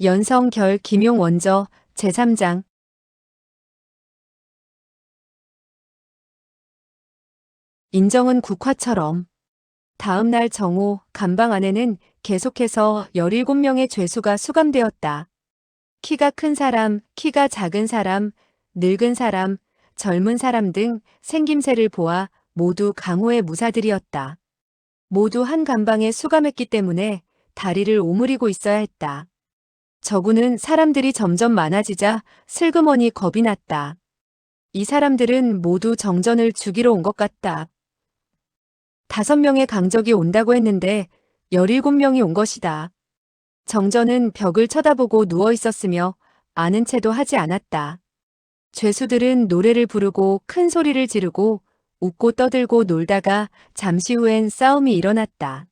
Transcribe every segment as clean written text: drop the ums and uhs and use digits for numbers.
연성결 김용원저 제3장. 인정은 국화처럼. 다음 날 정오 감방 안에는 계속해서 17명의 죄수가 수감되었다. 키가 큰 사람, 키가 작은 사람, 늙은 사람, 젊은 사람 등 생김새를 보아 모두 강호의 무사들이었다. 모두 한 감방에 수감했기 때문에 다리를 오므리고 있어야 했다. 저구는 사람들이 점점 많아지자 슬그머니 겁이 났다. 이 사람들은 모두 정전을 죽이러 온 것 같다. 5명의 강적이 온다고 했는데 17명이 온 것이다. 정전은 벽을 쳐다보고 누워 있었으며 아는 체도 하지 않았다. 죄수들은 노래를 부르고 큰 소리를 지르고 웃고 떠들고 놀다가 잠시 후엔 싸움이 일어났다.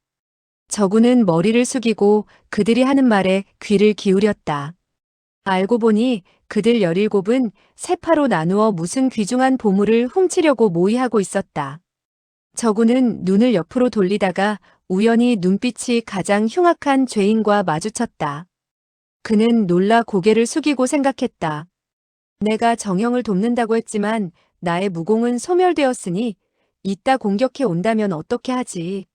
저구는 머리를 숙이고 그들이 하는 말에 귀를 기울였다. 알고 보니 그들 17은 세파로 나누어 무슨 귀중한 보물을 훔치려고 모의하고 있었다. 저구는 눈을 옆으로 돌리다가 우연히 눈빛이 가장 흉악한 죄인과 마주쳤다. 그는 놀라 고개를 숙이고 생각했다. 내가 정형을 돕는다고 했지만 나의 무공은 소멸되었으니 이따 공격해 온다면 어떻게 하지?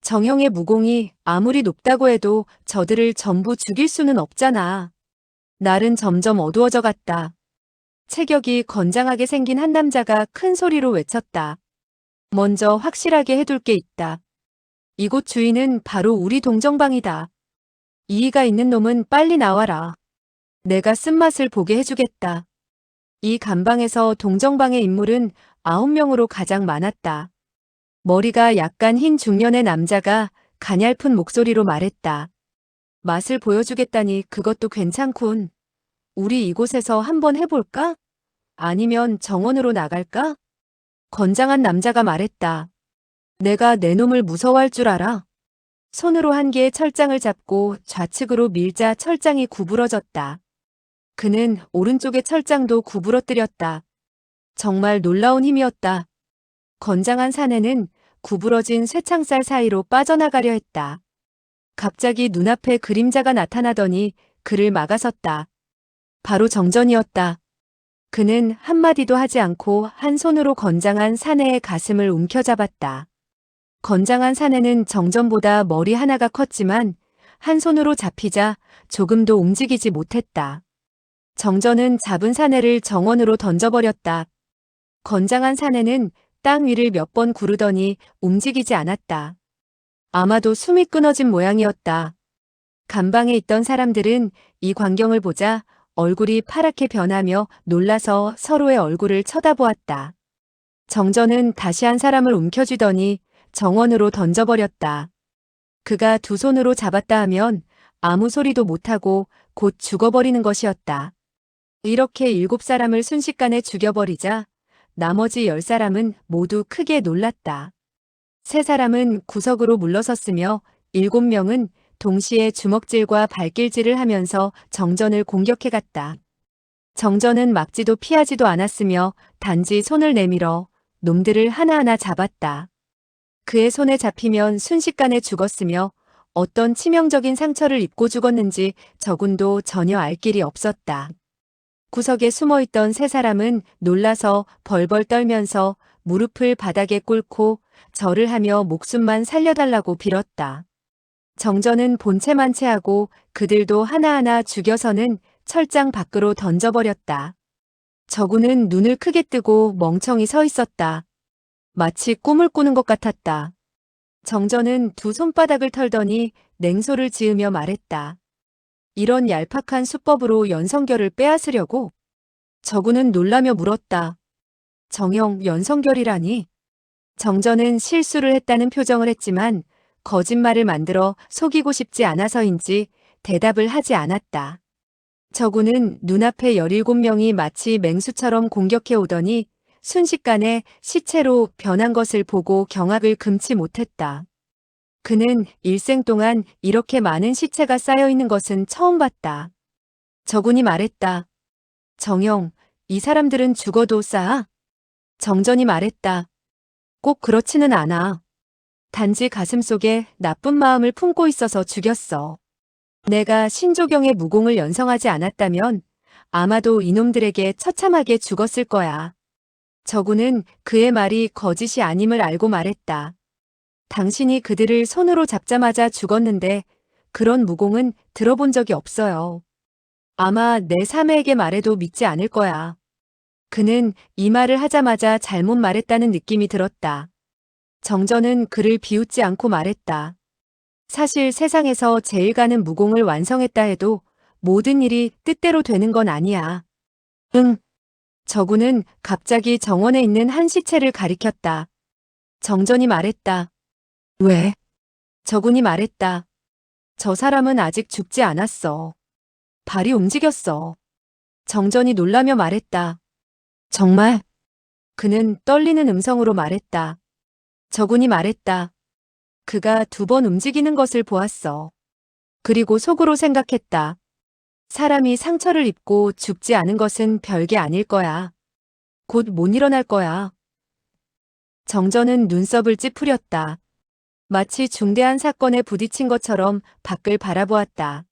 정형의 무공이 아무리 높다고 해도 저들을 전부 죽일 수는 없잖아. 날은 점점 어두워져 갔다. 체격이 건장하게 생긴 한 남자가 큰 소리로 외쳤다. 먼저 확실하게 해둘 게 있다. 이곳 주인은 바로 우리 동정방이다. 이의가 있는 놈은 빨리 나와라. 내가 쓴맛을 보게 해주겠다. 이 감방에서 동정방의 인물은 9명으로 가장 많았다. 머리가 약간 흰 중년의 남자가 가냘픈 목소리로 말했다. 맛을 보여주겠다니 그것도 괜찮군. 우리 이곳에서 한번 해볼까? 아니면 정원으로 나갈까? 건장한 남자가 말했다. 내가 내 놈을 무서워할 줄 알아. 손으로 한 개의 철장을 잡고 좌측으로 밀자 철장이 구부러졌다. 그는 오른쪽의 철장도 구부러뜨렸다. 정말 놀라운 힘이었다. 건장한 사내는 구부러진 쇠창살 사이로 빠져나가려 했다. 갑자기 눈앞에 그림자가 나타나더니 그를 막아섰다. 바로 정전이었다. 그는 한마디도 하지 않고 한 손으로 건장한 사내의 가슴을 움켜잡았다. 건장한 사내는 정전보다 머리 하나가 컸지만 한 손으로 잡히자 조금도 움직이지 못했다. 정전은 잡은 사내를 정원으로 던져버렸다. 건장한 사내는 땅 위를 몇 번 구르더니 움직이지 않았다. 아마도 숨이 끊어진 모양이었다. 감방에 있던 사람들은 이 광경을 보자 얼굴이 파랗게 변하며 놀라서 서로의 얼굴을 쳐다보았다. 정전은 다시 한 사람을 움켜쥐더니 정원으로 던져버렸다. 그가 두 손으로 잡았다 하면 아무 소리도 못하고 곧 죽어버리는 것이었다. 이렇게 7사람을 순식간에 죽여버리자 나머지 10사람은 모두 크게 놀랐다. 3사람은 구석으로 물러섰으며 7명은 동시에 주먹질과 발길질을 하면서 정전을 공격해갔다. 정전은 막지도 피하지도 않았으며 단지 손을 내밀어 놈들을 하나하나 잡았다. 그의 손에 잡히면 순식간에 죽었으며 어떤 치명적인 상처를 입고 죽었는지 저군도 전혀 알 길이 없었다. 구석에 숨어있던 3사람은 놀라서 벌벌 떨면서 무릎을 바닥에 꿇고 절을 하며 목숨만 살려달라고 빌었다. 정전은 본체만체하고 그들도 하나하나 죽여서는 철장 밖으로 던져버렸다. 저구는 눈을 크게 뜨고 멍청이 서 있었다. 마치 꿈을 꾸는 것 같았다. 정전은 두 손바닥을 털더니 냉소를 지으며 말했다. 이런 얄팍한 수법으로 연성결을 빼앗으려고? 저구는 놀라며 물었다. 정형 연성결이라니? 정전은 실수를 했다는 표정을 했지만 거짓말을 만들어 속이고 싶지 않아서인지 대답을 하지 않았다. 저구는 눈앞에 17명이 마치 맹수처럼 공격해 오더니 순식간에 시체로 변한 것을 보고 경악을 금치 못했다. 그는 일생 동안 이렇게 많은 시체가 쌓여 있는 것은 처음 봤다. 저군이 말했다. 정형, 이 사람들은 죽어도 싸? 정전이 말했다. 꼭 그렇지는 않아. 단지 가슴속에 나쁜 마음을 품고 있어서 죽였어. 내가 신조경의 무공을 연성하지 않았다면 아마도 이놈들에게 처참하게 죽었을 거야. 저구는 그의 말이 거짓이 아님을 알고 말했다. 당신이 그들을 손으로 잡자마자 죽었는데 그런 무공은 들어본 적이 없어요. 아마 내 사매에게 말해도 믿지 않을 거야. 그는 이 말을 하자마자 잘못 말했다는 느낌이 들었다. 정전은 그를 비웃지 않고 말했다. 사실 세상에서 제일 가는 무공을 완성했다 해도 모든 일이 뜻대로 되는 건 아니야. 응. 저구는 갑자기 정원에 있는 한 시체를 가리켰다. 정전이 말했다. 왜? 저군이 말했다. 저 사람은 아직 죽지 않았어. 발이 움직였어. 정전이 놀라며 말했다. 정말? 그는 떨리는 음성으로 말했다. 저군이 말했다. 그가 2번 움직이는 것을 보았어. 그리고 속으로 생각했다. 사람이 상처를 입고 죽지 않은 것은 별게 아닐 거야. 곧 못 일어날 거야. 정전은 눈썹을 찌푸렸다. 마치 중대한 사건에 부딪힌 것처럼 밖을 바라보았다.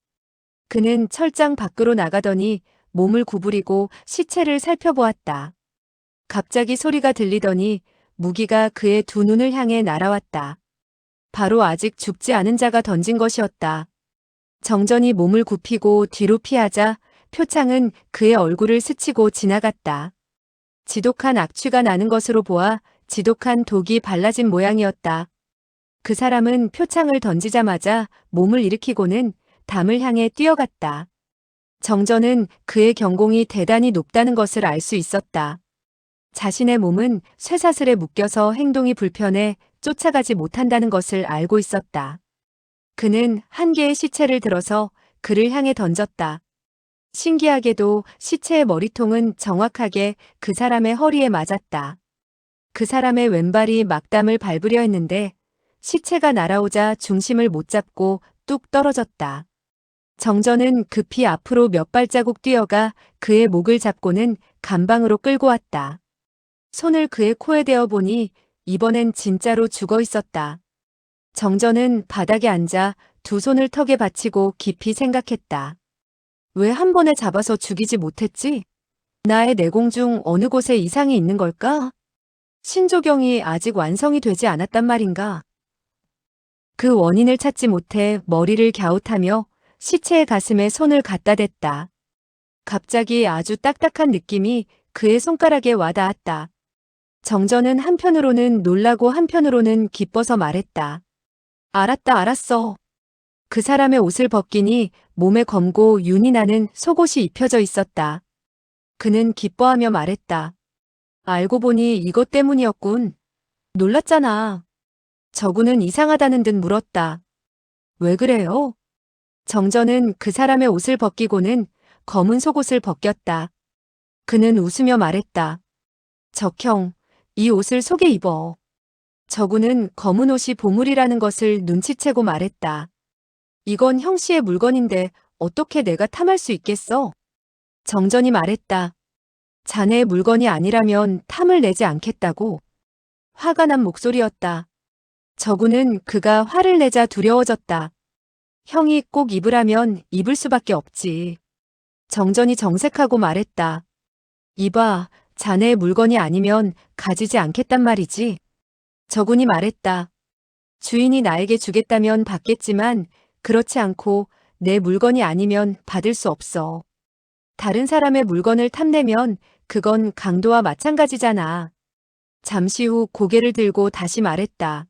그는 철장 밖으로 나가더니 몸을 구부리고 시체를 살펴보았다. 갑자기 소리가 들리더니 무기가 그의 2눈을 향해 날아왔다. 바로 아직 죽지 않은 자가 던진 것이었다. 정전이 몸을 굽히고 뒤로 피하자 표창은 그의 얼굴을 스치고 지나갔다. 지독한 악취가 나는 것으로 보아 지독한 독이 발라진 모양이었다. 그 사람은 표창을 던지자마자 몸을 일으키고는 담을 향해 뛰어갔다. 정전은 그의 경공이 대단히 높다는 것을 알 수 있었다. 자신의 몸은 쇠사슬에 묶여서 행동이 불편해 쫓아가지 못한다는 것을 알고 있었다. 그는 한 개의 시체를 들어서 그를 향해 던졌다. 신기하게도 시체의 머리통은 정확하게 그 사람의 허리에 맞았다. 그 사람의 왼발이 막담을 밟으려 했는데 시체가 날아오자 중심을 못 잡고 뚝 떨어졌다. 정전은 급히 앞으로 몇 발자국 뛰어가 그의 목을 잡고는 감방으로 끌고 왔다. 손을 그의 코에 대어 보니 이번엔 진짜로 죽어 있었다. 정전은 바닥에 앉아 2 손을 턱에 받치고 깊이 생각했다. 왜 한 번에 잡아서 죽이지 못했지? 나의 내공 중 어느 곳에 이상이 있는 걸까? 신조경이 아직 완성이 되지 않았단 말인가? 그 원인을 찾지 못해 머리를 갸웃하며 시체의 가슴에 손을 갖다 댔다. 갑자기 아주 딱딱한 느낌이 그의 손가락에 와닿았다. 정전은 한편으로는 놀라고 한편으로는 기뻐서 말했다. 알았다, 알았어. 그 사람의 옷을 벗기니 몸에 검고 윤이 나는 속옷이 입혀져 있었다. 그는 기뻐하며 말했다. 알고 보니 이것 때문이었군. 놀랐잖아. 저구는 이상하다는 듯 물었다. 왜 그래요? 정전은 그 사람의 옷을 벗기고는 검은 속옷을 벗겼다. 그는 웃으며 말했다. 적형, 이 옷을 속에 입어. 저구는 검은 옷이 보물이라는 것을 눈치채고 말했다. 이건 형씨의 물건인데 어떻게 내가 탐할 수 있겠어? 정전이 말했다. 자네의 물건이 아니라면 탐을 내지 않겠다고. 화가 난 목소리였다. 저구는 그가 화를 내자 두려워졌다. 형이 꼭 입으라면 입을 수밖에 없지. 정전이 정색하고 말했다. 이봐, 자네의 물건이 아니면 가지지 않겠단 말이지. 저군이 말했다. 주인이 나에게 주겠다면 받겠지만 그렇지 않고 내 물건이 아니면 받을 수 없어. 다른 사람의 물건을 탐내면 그건 강도와 마찬가지잖아. 잠시 후 고개를 들고 다시 말했다.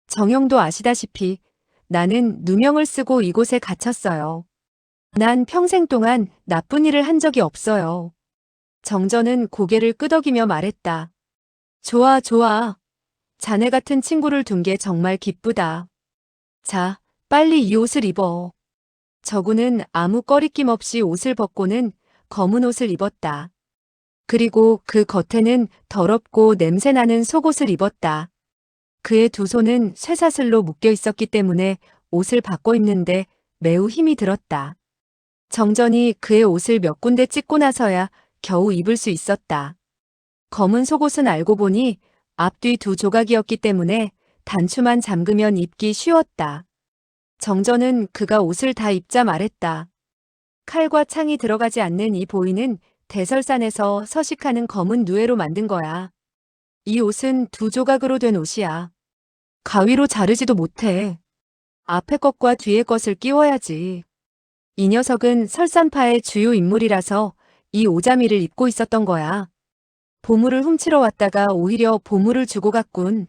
정형도 아시다시피 나는 누명을 쓰고 이곳에 갇혔어요. 난 평생 동안 나쁜 일을 한 적이 없어요. 정전은 고개를 끄덕이며 말했다. 좋아, 좋아. 자네 같은 친구를 둔 게 정말 기쁘다. 자, 빨리 이 옷을 입어. 저구는 아무 꺼리낌 없이 옷을 벗고는 검은 옷을 입었다. 그리고 그 겉에는 더럽고 냄새나는 속옷을 입었다. 그의 2 손은 쇠사슬로 묶여 있었기 때문에 옷을 바꿔 입는데 매우 힘이 들었다. 정전이 그의 옷을 몇 군데 찢고 나서야 겨우 입을 수 있었다. 검은 속옷은 알고 보니 앞뒤 2 조각이었기 때문에 단추만 잠그면 입기 쉬웠다. 정전은 그가 옷을 다 입자 말했다. 칼과 창이 들어가지 않는 이 보이는 대설산에서 서식하는 검은 누에로 만든 거야. 이 옷은 두 조각으로 된 옷이야. 가위로 자르지도 못해. 앞에 것과 뒤에 것을 끼워야지. 이 녀석은 설산파의 주요 인물이라서 이 오자미를 입고 있었던 거야. 보물을 훔치러 왔다가 오히려 보물을 주고 갔군.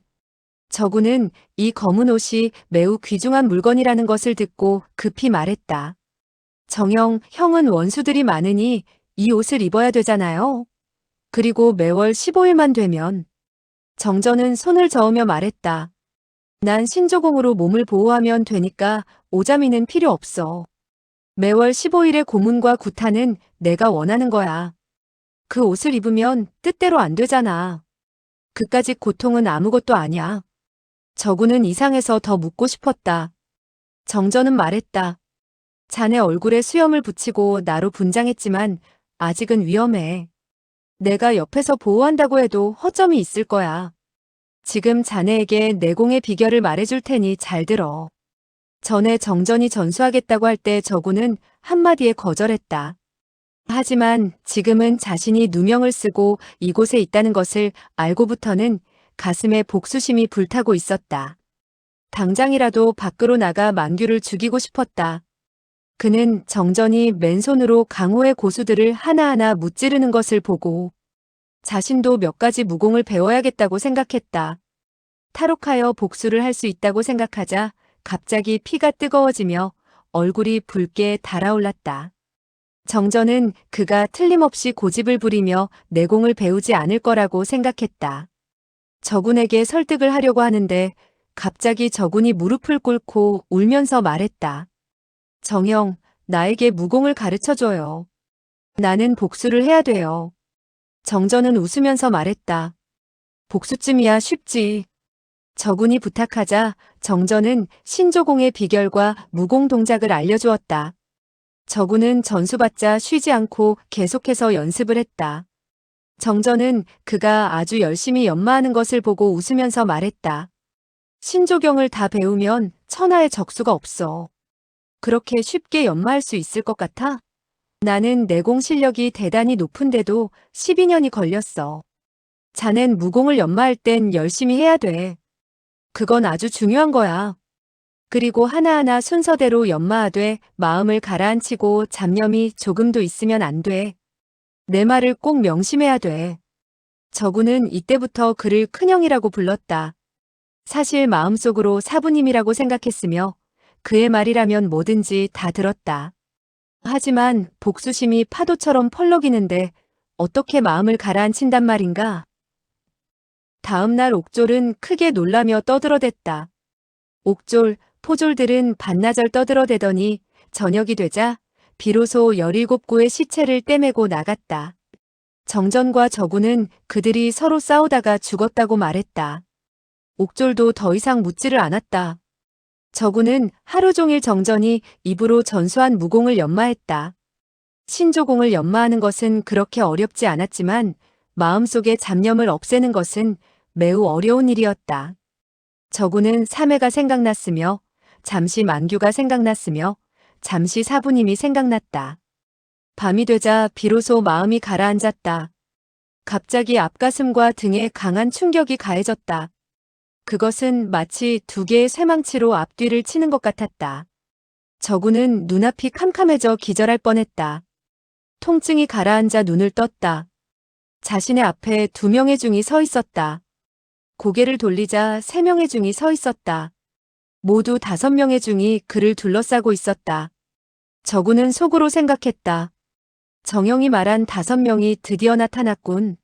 저구는 이 검은 옷이 매우 귀중한 물건이라는 것을 듣고 급히 말했다. 정영, 형은 원수들이 많으니 이 옷을 입어야 되잖아요. 그리고 매월 15일만 되면. 정전은 손을 저으며 말했다. 난 신조공으로 몸을 보호하면 되니까 오자미는 필요 없어. 매월 15일의 고문과 구타는 내가 원하는 거야. 그 옷을 입으면 뜻대로 안 되잖아. 그까짓 고통은 아무것도 아니야. 저구는 이상해서 더 묻고 싶었다. 정전은 말했다. 자네 얼굴에 수염을 붙이고 나로 분장했지만 아직은 위험해. 내가 옆에서 보호한다고 해도 허점이 있을 거야. 지금 자네에게 내공의 비결을 말해줄 테니 잘 들어. 전에 정전이 전수하겠다고 할 때 저구는 한마디에 거절했다. 하지만 지금은 자신이 누명을 쓰고 이곳에 있다는 것을 알고부터는 가슴에 복수심이 불타고 있었다. 당장이라도 밖으로 나가 만규를 죽이고 싶었다. 그는 정전이 맨손으로 강호의 고수들을 하나하나 무찌르는 것을 보고 자신도 몇 가지 무공을 배워야겠다고 생각했다. 탈옥하여 복수를 할 수 있다고 생각하자 갑자기 피가 뜨거워지며 얼굴이 붉게 달아올랐다. 정전은 그가 틀림없이 고집을 부리며 내공을 배우지 않을 거라고 생각했다. 저군에게 설득을 하려고 하는데 갑자기 저군이 무릎을 꿇고 울면서 말했다. 정영, 나에게 무공을 가르쳐줘요. 나는 복수를 해야 돼요. 정전은 웃으면서 말했다. 복수쯤이야 쉽지. 저군이 부탁하자 정전은 신조공의 비결과 무공 동작을 알려주었다. 저군은 전수받자 쉬지 않고 계속해서 연습을 했다. 정전은 그가 아주 열심히 연마하는 것을 보고 웃으면서 말했다. 신조경을 다 배우면 천하의 적수가 없어. 그렇게 쉽게 연마할 수 있을 것 같아? 나는 내공 실력이 대단히 높은데도 12년이 걸렸어. 자넨 무공을 연마할 땐 열심히 해야 돼. 그건 아주 중요한 거야. 그리고 하나하나 순서대로 연마하되 마음을 가라앉히고 잡념이 조금도 있으면 안 돼. 내 말을 꼭 명심해야 돼. 저구는 이때부터 그를 큰형이라고 불렀다. 사실 마음속으로 사부님이라고 생각했으며 그의 말이라면 뭐든지 다 들었다. 하지만 복수심이 파도처럼 펄럭이는데 어떻게 마음을 가라앉힌단 말인가? 다음 날 옥졸은 크게 놀라며 떠들어댔다. 옥졸, 포졸들은 반나절 떠들어대더니 저녁이 되자 비로소 17구의 시체를 떼매고 나갔다. 정전과 저구는 그들이 서로 싸우다가 죽었다고 말했다. 옥졸도 더 이상 묻지를 않았다. 저구는 하루 종일 정전이 입으로 전수한 무공을 연마했다. 신조공을 연마하는 것은 그렇게 어렵지 않았지만 마음속의 잡념을 없애는 것은 매우 어려운 일이었다. 저구는 사매가 생각났으며 잠시 만규가 생각났으며 잠시 사부님이 생각났다. 밤이 되자 비로소 마음이 가라앉았다. 갑자기 앞가슴과 등에 강한 충격이 가해졌다. 그것은 마치 두 개의 쇠망치로 앞뒤를 치는 것 같았다. 저구는 눈앞이 캄캄해져 기절할 뻔했다. 통증이 가라앉아 눈을 떴다. 자신의 앞에 2명의 중이 서 있었다. 고개를 돌리자 3명의 중이 서 있었다. 모두 5명의 중이 그를 둘러싸고 있었다. 저구는 속으로 생각했다. 정영이 말한 5명이 드디어 나타났군.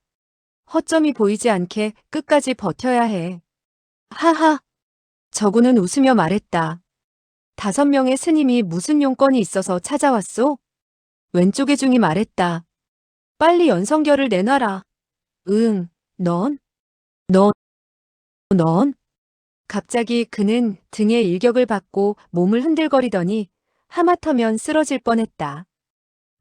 허점이 보이지 않게 끝까지 버텨야 해. 하하. 저구는 웃으며 말했다. 5명의 스님이 무슨 용건이 있어서 찾아왔소? 왼쪽의 중이 말했다. 빨리 연성결을 내놔라. 응, 넌? 넌? 갑자기 그는 등에 일격을 받고 몸을 흔들거리더니 하마터면 쓰러질 뻔했다.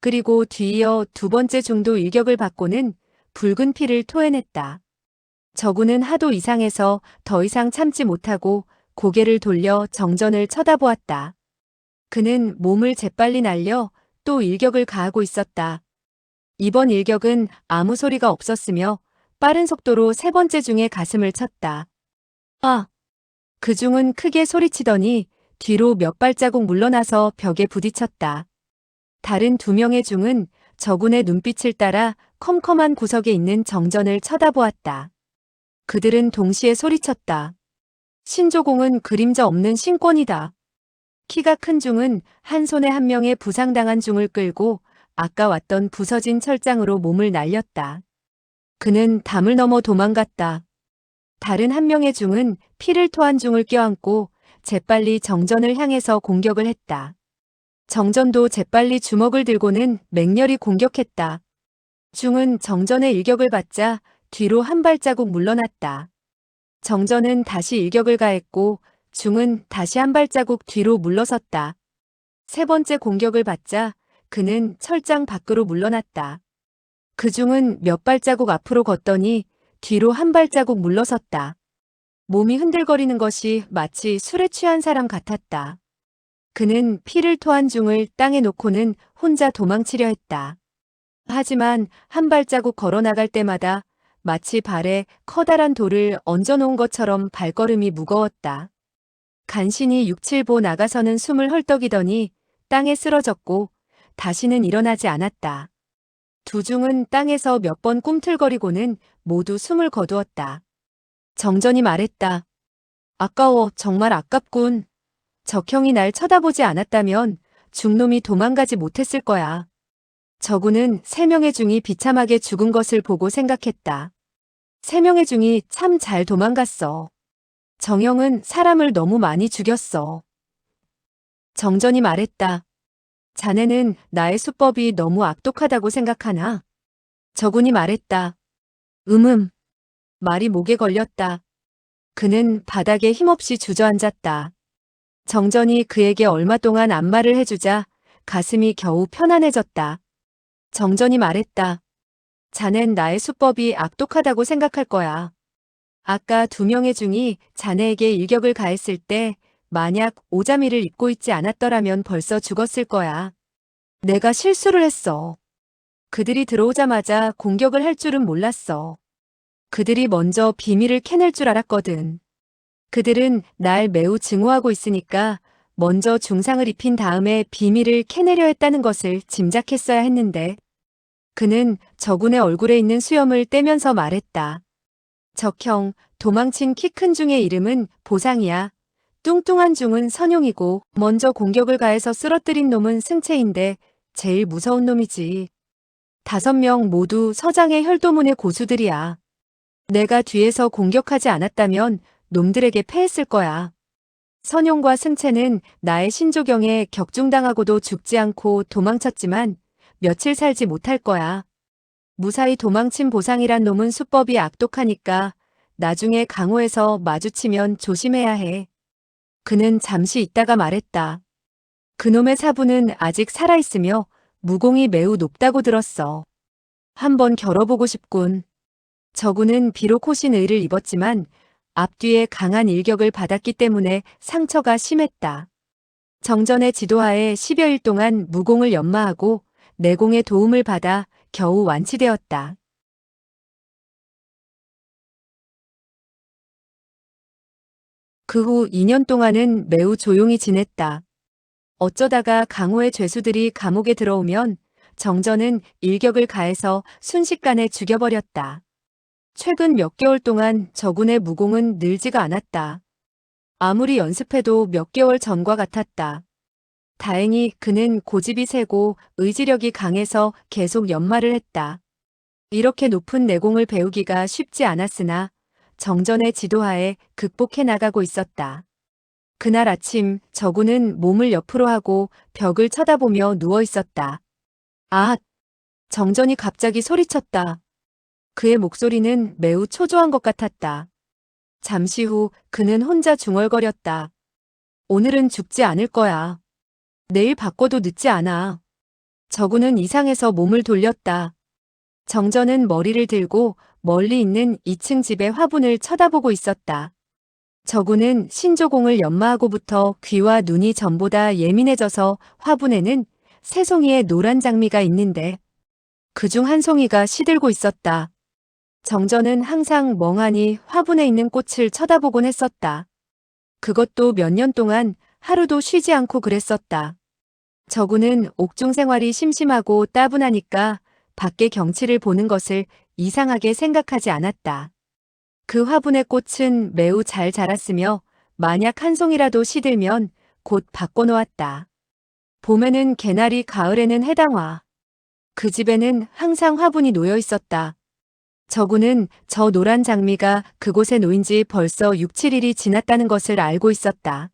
그리고 뒤이어 2번째 중도 일격을 받고는 붉은 피를 토해냈다. 저구는 하도 이상해서 더 이상 참지 못하고 고개를 돌려 정전을 쳐다보았다. 그는 몸을 재빨리 날려 또 일격을 가하고 있었다. 이번 일격은 아무 소리가 없었으며 빠른 속도로 세 번째 중의 가슴을 쳤다. 아! 그 중은 크게 소리치더니 뒤로 몇 발자국 물러나서 벽에 부딪혔다. 다른 두 명의 중은 저군의 눈빛을 따라 컴컴한 구석에 있는 정전을 쳐다보았다. 그들은 동시에 소리쳤다. 신조공은 그림자 없는 신권이다. 키가 큰 중은 한 손에 한 명의 부상당한 중을 끌고 아까 왔던 부서진 철장으로 몸을 날렸다. 그는 담을 넘어 도망갔다. 다른 한 명의 중은 피를 토한 중을 껴안고 재빨리 정전을 향해서 공격을 했다. 정전도 재빨리 주먹을 들고는 맹렬히 공격했다. 중은 정전의 일격을 받자 뒤로 한 발자국 물러났다. 정전은 다시 일격을 가했고 중은 다시 한 발자국 뒤로 물러섰다. 세 번째 공격을 받자 그는 철장 밖으로 물러났다. 그 중은 몇 발자국 앞으로 걷더니 뒤로 한 발자국 물러섰다. 몸이 흔들거리는 것이 마치 술에 취한 사람 같았다. 그는 피를 토한 중을 땅에 놓고는 혼자 도망치려 했다. 하지만 한 발자국 걸어 나갈 때마다 마치 발에 커다란 돌을 얹어놓은 것처럼 발걸음이 무거웠다. 간신히 6, 7보 나가서는 숨을 헐떡이더니 땅에 쓰러졌고 다시는 일어나지 않았다. 두 중은 땅에서 몇 번 꿈틀거리고는 모두 숨을 거두었다. 정전이 말했다. 아까워, 정말 아깝군. 적형이 날 쳐다보지 않았다면 중놈이 도망가지 못했을 거야. 저군은 3명의 중이 비참하게 죽은 것을 보고 생각했다. 3명의 중이 참 잘 도망갔어. 정형은 사람을 너무 많이 죽였어. 정전이 말했다. 자네는 나의 수법이 너무 악독하다고 생각하나? 저군이 말했다. 말이 목에 걸렸다. 그는 바닥에 힘없이 주저앉았다. 정전이 그에게 얼마 동안 안마를 해주자 가슴이 겨우 편안해졌다. 정전이 말했다. 자넨 나의 수법이 악독하다고 생각할 거야. 아까 2명의 중이 자네에게 일격을 가했을 때 만약 오자미를 입고 있지 않았더라면 벌써 죽었을 거야. 내가 실수를 했어. 그들이 들어오자마자 공격을 할 줄은 몰랐어. 그들이 먼저 비밀을 캐낼 줄 알았거든. 그들은 날 매우 증오하고 있으니까 먼저 중상을 입힌 다음에 비밀을 캐내려 했다는 것을 짐작했어야 했는데. 그는 저군의 얼굴에 있는 수염을 떼면서 말했다. 적형, 도망친 키 큰 중의 이름은 보상이야. 뚱뚱한 중은 선용이고 먼저 공격을 가해서 쓰러뜨린 놈은 승채인데 제일 무서운 놈이지. 5명 모두 서장의 혈도문의 고수들이야. 내가 뒤에서 공격하지 않았다면 놈들에게 패했을 거야. 선용과 승채는 나의 신조경에 격중당하고도 죽지 않고 도망쳤지만 며칠 살지 못할 거야. 무사히 도망친 보상이란 놈은 수법이 악독하니까 나중에 강호에서 마주치면 조심해야 해. 그는 잠시 있다가 말했다. 그놈의 사부는 아직 살아있으며 무공이 매우 높다고 들었어. 한번 겨뤄보고 싶군. 저군은 비록 호신 의를 입었지만 앞뒤에 강한 일격을 받았기 때문에 상처가 심했다. 정전의 지도하에 10여일 동안 무공을 연마하고 내공의 도움을 받아 겨우 완치되었다. 그 후 2년 동안은 매우 조용히 지냈다. 어쩌다가 강호의 죄수들이 감옥에 들어오면 정전은 일격을 가해서 순식간에 죽여버렸다. 최근 몇 개월 동안 저군의 무공은 늘지가 않았다. 아무리 연습해도 몇 개월 전과 같았다. 다행히 그는 고집이 세고 의지력이 강해서 계속 연마를 했다. 이렇게 높은 내공을 배우기가 쉽지 않았으나 정전의 지도하에 극복해 나가고 있었다. 그날 아침 저군은 몸을 옆으로 하고 벽을 쳐다보며 누워 있었다. 아! 정전이 갑자기 소리쳤다. 그의 목소리는 매우 초조한 것 같았다. 잠시 후 그는 혼자 중얼거렸다. 오늘은 죽지 않을 거야. 내일 바꿔도 늦지 않아. 저군은 이상해서 몸을 돌렸다. 정전은 머리를 들고 멀리 있는 2층 집의 화분을 쳐다보고 있었다. 저구는 신조공을 연마하고부터 귀와 눈이 전보다 예민해져서 화분에는 세 송이의 노란 장미가 있는데 그중 한 송이가 시들고 있었다. 정전은 항상 멍하니 화분에 있는 꽃을 쳐다보곤 했었다. 그것도 몇 년 동안 하루도 쉬지 않고 그랬었다. 저구는 옥중 생활이 심심하고 따분하니까 밖의 경치를 보는 것을 이상하게 생각하지 않았다. 그 화분의 꽃은 매우 잘 자랐으며 만약 한 송이라도 시들면 곧 바꿔놓았다. 봄에는 개나리, 가을에는 해당화. 그 집에는 항상 화분이 놓여 있었다. 저구는 저 노란 장미가 그곳에 놓인 지 벌써 6, 7일이 지났다는 것을 알고 있었다.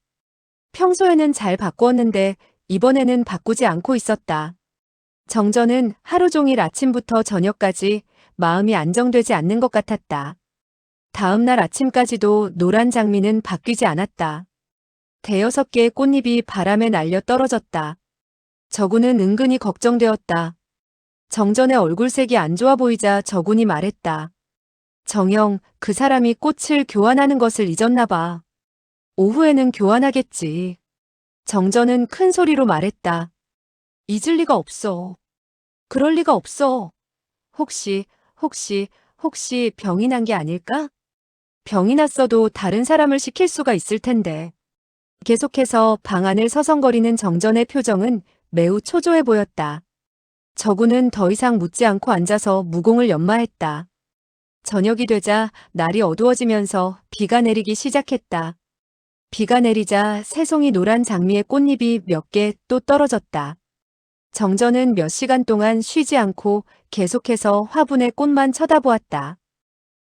평소에는 잘 바꾸었는데 이번에는 바꾸지 않고 있었다. 정전은 하루 종일 아침부터 저녁까지 마음이 안정되지 않는 것 같았다. 다음 날 아침까지도 노란 장미는 바뀌지 않았다. 대여섯 개의 꽃잎이 바람에 날려 떨어졌다. 저구는 은근히 걱정되었다. 정전의 얼굴색이 안 좋아 보이자 저군이 말했다. 정영, 그 사람이 꽃을 교환하는 것을 잊었나 봐. 오후에는 교환하겠지. 정전은 큰 소리로 말했다. 잊을 리가 없어. 그럴 리가 없어. 혹시 병이 난 게 아닐까? 병이 났어도 다른 사람을 시킬 수가 있을 텐데. 계속해서 방 안을 서성거리는 정전의 표정은 매우 초조해 보였다. 저구는 더 이상 묻지 않고 앉아서 무공을 연마했다. 저녁이 되자 날이 어두워지면서 비가 내리기 시작했다. 비가 내리자 새 송이 노란 장미의 꽃잎이 몇 개 또 떨어졌다. 정전은 몇 시간 동안 쉬지 않고 계속해서 화분의 꽃만 쳐다보았다.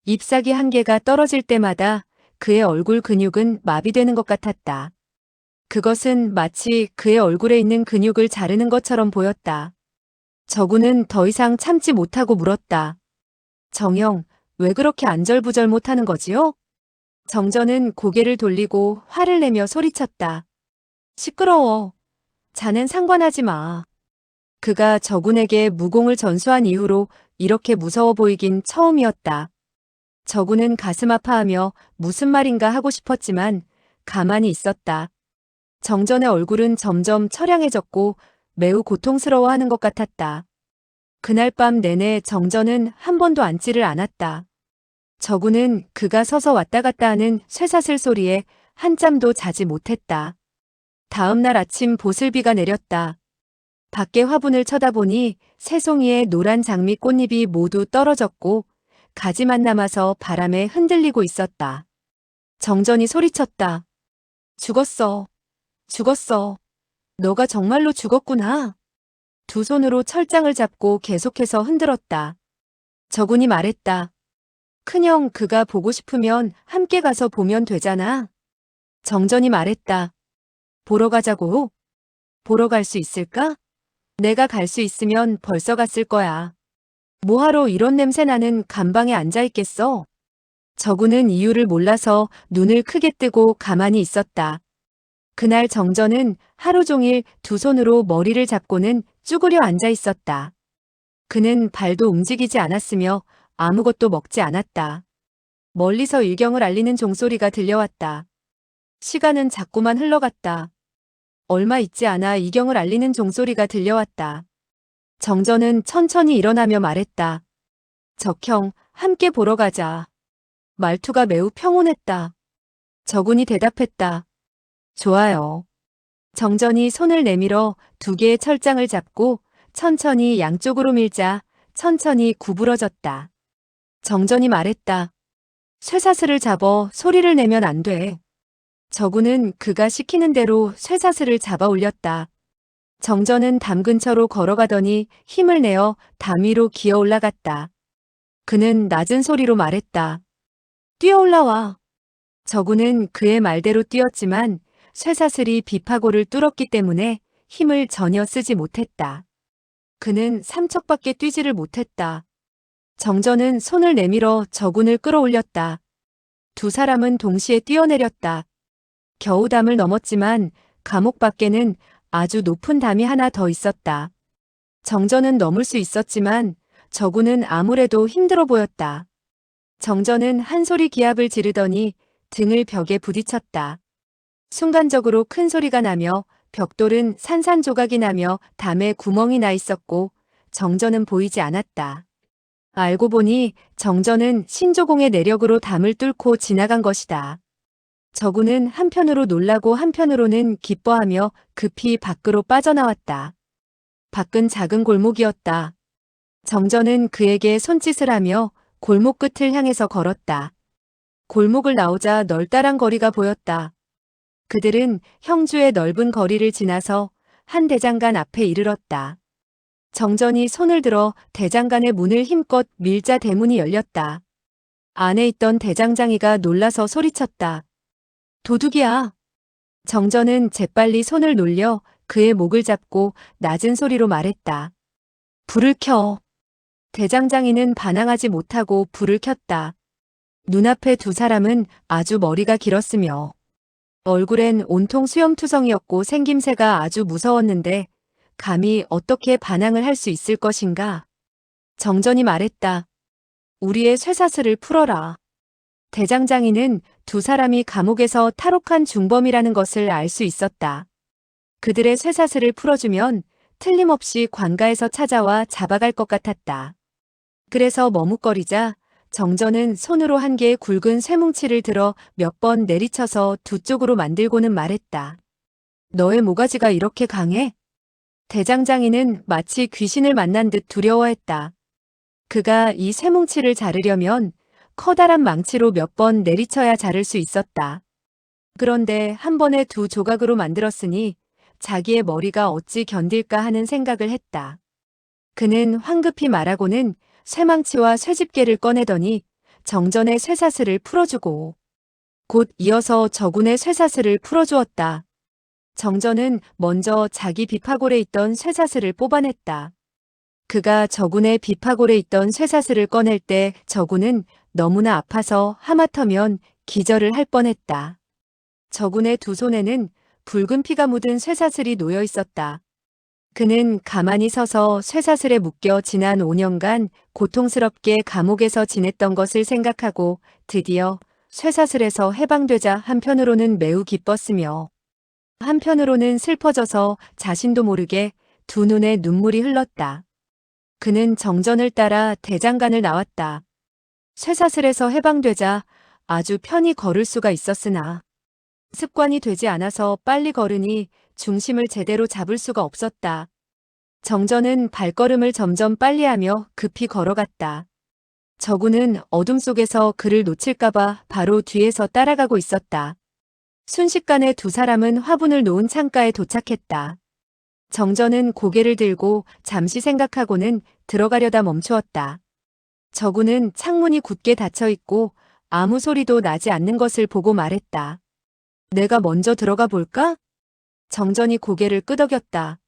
잎사귀 한 개가 떨어질 때마다 그의 얼굴 근육은 마비되는 것 같았다. 그것은 마치 그의 얼굴에 있는 근육을 자르는 것처럼 보였다. 저구는 더 이상 참지 못하고 물었다. 정영, 왜 그렇게 안절부절 못하는 거지요? 정전은 고개를 돌리고 화를 내며 소리쳤다. 시끄러워. 자넨 상관하지 마. 그가 저군에게 무공을 전수한 이후로 이렇게 무서워 보이긴 처음이었다. 저군은 가슴 아파하며 무슨 말인가 하고 싶었지만 가만히 있었다. 정전의 얼굴은 점점 처량해졌고 매우 고통스러워하는 것 같았다. 그날 밤 내내 정전은 한 번도 앉지를 않았다. 저구는 그가 서서 왔다 갔다 하는 쇠사슬 소리에 한잠도 자지 못했다. 다음 날 아침 보슬비가 내렸다. 밖에 화분을 쳐다보니 새 송이의 노란 장미 꽃잎이 모두 떨어졌고 가지만 남아서 바람에 흔들리고 있었다. 정전이 소리쳤다. 죽었어. 죽었어. 너가 정말로 죽었구나. 두 손으로 철장을 잡고 계속해서 흔들었다. 저군이 말했다. 큰형, 그가 보고 싶으면 함께 가서 보면 되잖아. 정전이 말했다. 보러 가자고. 보러 갈 수 있을까? 내가 갈 수 있으면 벌써 갔을 거야. 뭐하러 이런 냄새 나는 간방에 앉아 있겠어? 저군은 이유를 몰라서 눈을 크게 뜨고 가만히 있었다. 그날 정전은 하루 종일 두 손으로 머리를 잡고는 쭈그려 앉아 있었다. 그는 발도 움직이지 않았으며 아무것도 먹지 않았다. 멀리서 일경을 알리는 종소리가 들려왔다. 시간은 자꾸만 흘러갔다. 얼마 있지 않아 이경을 알리는 종소리가 들려왔다. 정전은 천천히 일어나며 말했다. 적형, 함께 보러 가자. 말투가 매우 평온했다. 저군이 대답했다. 좋아요. 정전이 손을 내밀어 두 개의 철장을 잡고 천천히 양쪽으로 밀자 천천히 구부러졌다. 정전이 말했다. 쇠사슬을 잡어 소리를 내면 안 돼. 저군은 그가 시키는 대로 쇠사슬을 잡아 올렸다. 정전은 담 근처로 걸어가더니 힘을 내어 담 위로 기어 올라갔다. 그는 낮은 소리로 말했다. 뛰어 올라와. 저군은 그의 말대로 뛰었지만 쇠사슬이 비파고를 뚫었기 때문에 힘을 전혀 쓰지 못했다. 그는 삼척밖에 뛰지를 못했다. 정전은 손을 내밀어 저군을 끌어올렸다. 두 사람은 동시에 뛰어내렸다. 겨우 담을 넘었지만 감옥 밖에는 아주 높은 담이 하나 더 있었다. 정전은 넘을 수 있었지만 저군은 아무래도 힘들어 보였다. 정전은 한 소리 기합을 지르더니 등을 벽에 부딪혔다. 순간적으로 큰 소리가 나며 벽돌은 산산조각이 나며 담에 구멍이 나 있었고 정전은 보이지 않았다. 알고 보니 정전은 신조공의 내력으로 담을 뚫고 지나간 것이다. 저구는 한편으로 놀라고 한편으로는 기뻐하며 급히 밖으로 빠져나왔다. 밖은 작은 골목이었다. 정전은 그에게 손짓을 하며 골목 끝을 향해서 걸었다. 골목을 나오자 널따란 거리가 보였다. 그들은 형주의 넓은 거리를 지나서 한 대장간 앞에 이르렀다. 정전이 손을 들어 대장간의 문을 힘껏 밀자 대문이 열렸다. 안에 있던 대장장이가 놀라서 소리쳤다. 도둑이야. 정전은 재빨리 손을 놀려 그의 목을 잡고 낮은 소리로 말했다. 불을 켜. 대장장이는 반항하지 못하고 불을 켰다. 눈앞에 두 사람은 아주 머리가 길었으며 얼굴엔 온통 수염투성이었고 생김새가 아주 무서웠는데 감히 어떻게 반항을 할 수 있을 것인가? 정전이 말했다. 우리의 쇠사슬을 풀어라. 대장장이는 두 사람이 감옥에서 탈옥한 중범이라는 것을 알 수 있었다. 그들의 쇠사슬을 풀어주면 틀림없이 관가에서 찾아와 잡아갈 것 같았다. 그래서 머뭇거리자 정전은 손으로 한 개의 굵은 쇠뭉치를 들어 몇 번 내리쳐서 두 쪽으로 만들고는 말했다. 너의 모가지가 이렇게 강해? 대장장이는 마치 귀신을 만난 듯 두려워했다. 그가 이 쇠뭉치를 자르려면 커다란 망치로 몇 번 내리쳐야 자를 수 있었다. 그런데 한 번에 두 조각으로 만들었으니 자기의 머리가 어찌 견딜까 하는 생각을 했다. 그는 황급히 말하고는 쇠망치와 쇠집게를 꺼내더니 정전의 쇠사슬을 풀어주고 곧 이어서 저군의 쇠사슬을 풀어주었다. 정전은 먼저 자기 비파골에 있던 쇠사슬을 뽑아냈다. 그가 저군의 비파골에 있던 쇠사슬을 꺼낼 때 저군은 너무나 아파서 하마터면 기절을 할 뻔했다. 저군의 두 손에는 붉은 피가 묻은 쇠사슬이 놓여 있었다. 그는 가만히 서서 쇠사슬에 묶여 지난 5년간 고통스럽게 감옥에서 지냈던 것을 생각하고 드디어 쇠사슬에서 해방되자 한편으로는 매우 기뻤으며 한편으로는 슬퍼져서 자신도 모르게 두 눈에 눈물이 흘렀다. 그는 정전을 따라 대장간을 나왔다. 쇠사슬에서 해방되자 아주 편히 걸을 수가 있었으나 습관이 되지 않아서 빨리 걸으니 중심을 제대로 잡을 수가 없었다. 정전은 발걸음을 점점 빨리하며 급히 걸어갔다. 저구는 어둠 속에서 그를 놓칠까봐 바로 뒤에서 따라가고 있었다. 순식간에 두 사람은 화분을 놓은 창가에 도착했다. 정전은 고개를 들고 잠시 생각하고는 들어가려다 멈추었다. 저구는 창문이 굳게 닫혀 있고 아무 소리도 나지 않는 것을 보고 말했다. 내가 먼저 들어가 볼까? 정전이 고개를 끄덕였다.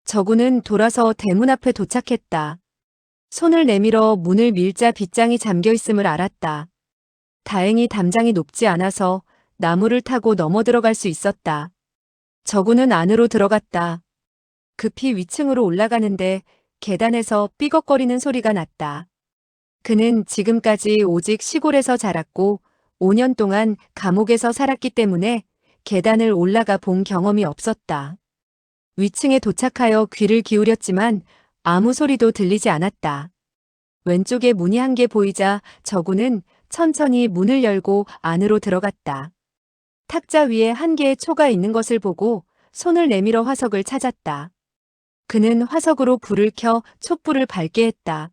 저구는 돌아서 대문 앞에 도착했다. 손을 내밀어 문을 밀자 빗장이 잠겨 있음을 알았다. 다행히 담장이 높지 않아서 나무를 타고 넘어 들어갈 수 있었다. 저구는 안으로 들어갔다. 급히 위층으로 올라가는데 계단에서 삐걱거리는 소리가 났다. 그는 지금까지 오직 시골에서 자랐고 5년 동안 감옥에서 살았기 때문에 계단을 올라가 본 경험이 없었다. 위층에 도착하여 귀를 기울였지만 아무 소리도 들리지 않았다. 왼쪽에 문이 한 개 보이자 저구는 천천히 문을 열고 안으로 들어갔다. 탁자 위에 한 개의 초가 있는 것을 보고 손을 내밀어 화석을 찾았다. 그는 화석으로 불을 켜 촛불을 밝게 했다.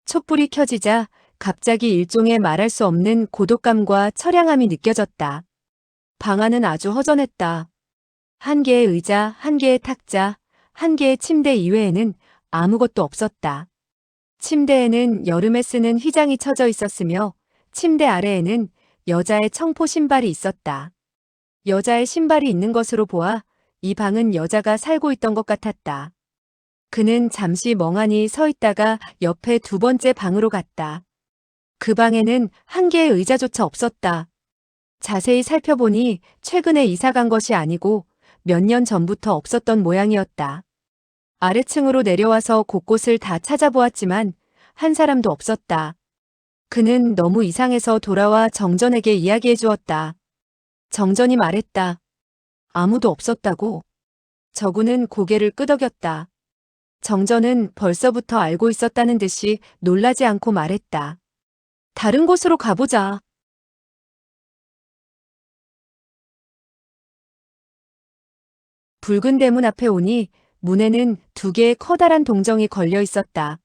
촛불이 켜지자 갑자기 일종의 말할 수 없는 고독감과 처량함이 느껴졌다. 방 안은 아주 허전했다. 한 개의 의자, 한 개의 탁자, 한 개의 침대 이외에는 아무것도 없었다. 침대에는 여름에 쓰는 휘장이 쳐져 있었으며 침대 아래에는 여자의 청포 신발이 있었다. 여자의 신발이 있는 것으로 보아 이 방은 여자가 살고 있던 것 같았다. 그는 잠시 멍하니 서 있다가 옆에 두 번째 방으로 갔다. 그 방에는 한 개의 의자조차 없었다. 자세히 살펴보니 최근에 이사 간 것이 아니고 몇 년 전부터 없었던 모양이었다. 아래층으로 내려와서 곳곳을 다 찾아보았지만 한 사람도 없었다. 그는 너무 이상해서 돌아와 정전에게 이야기해 주었다. 정전이 말했다. 아무도 없었다고. 저구는 고개를 끄덕였다. 정전은 벌써부터 알고 있었다는 듯이 놀라지 않고 말했다. 다른 곳으로 가보자. 붉은 대문 앞에 오니 문에는 두 개의 커다란 동정이 걸려 있었다.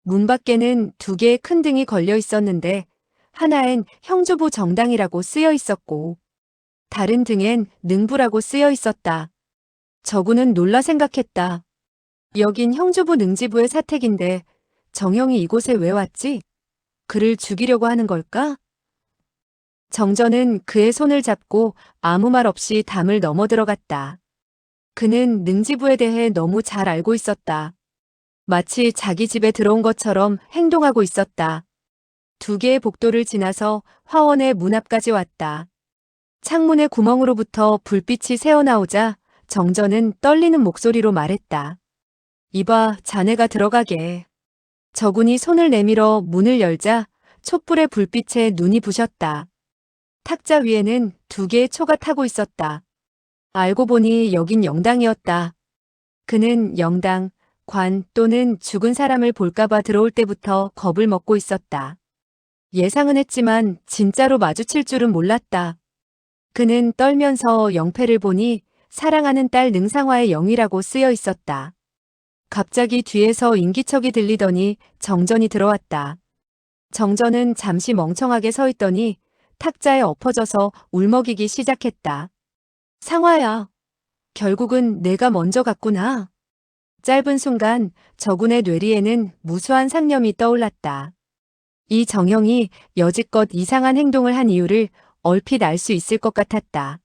문 밖에는 두 개의 큰 등이 걸려 있었는데 하나엔 형주부 정당이라고 쓰여 있었고 다른 등엔 능부라고 쓰여 있었다. 저구는 놀라 생각했다. 여긴 형주부 능지부의 사택인데 정형이 이곳에 왜 왔지? 그를 죽이려고 하는 걸까? 정전은 그의 손을 잡고 아무 말 없이 담을 넘어 들어갔다. 그는 능지부에 대해 너무 잘 알고 있었다. 마치 자기 집에 들어온 것처럼 행동하고 있었다. 두 개의 복도를 지나서 화원의 문 앞까지 왔다. 창문의 구멍으로부터 불빛이 새어나오자 정전은 떨리는 목소리로 말했다. 이봐, 자네가 들어가게. 저군이 손을 내밀어 문을 열자 촛불의 불빛에 눈이 부셨다. 탁자 위에는 두 개의 초가 타고 있었다. 알고 보니 여긴 영당이었다. 그는 영당, 관 또는 죽은 사람을 볼까봐 들어올 때부터 겁을 먹고 있었다. 예상은 했지만 진짜로 마주칠 줄은 몰랐다. 그는 떨면서 영패를 보니 사랑하는 딸 능상화의 영이라고 쓰여 있었다. 갑자기 뒤에서 인기척이 들리더니 정전이 들어왔다. 정전은 잠시 멍청하게 서 있더니 탁자에 엎어져서 울먹이기 시작했다. 상화야, 결국은 내가 먼저 갔구나. 짧은 순간 저군의 뇌리에는 무수한 상념이 떠올랐다. 이 정형이 여지껏 이상한 행동을 한 이유를 얼핏 알 수 있을 것 같았다.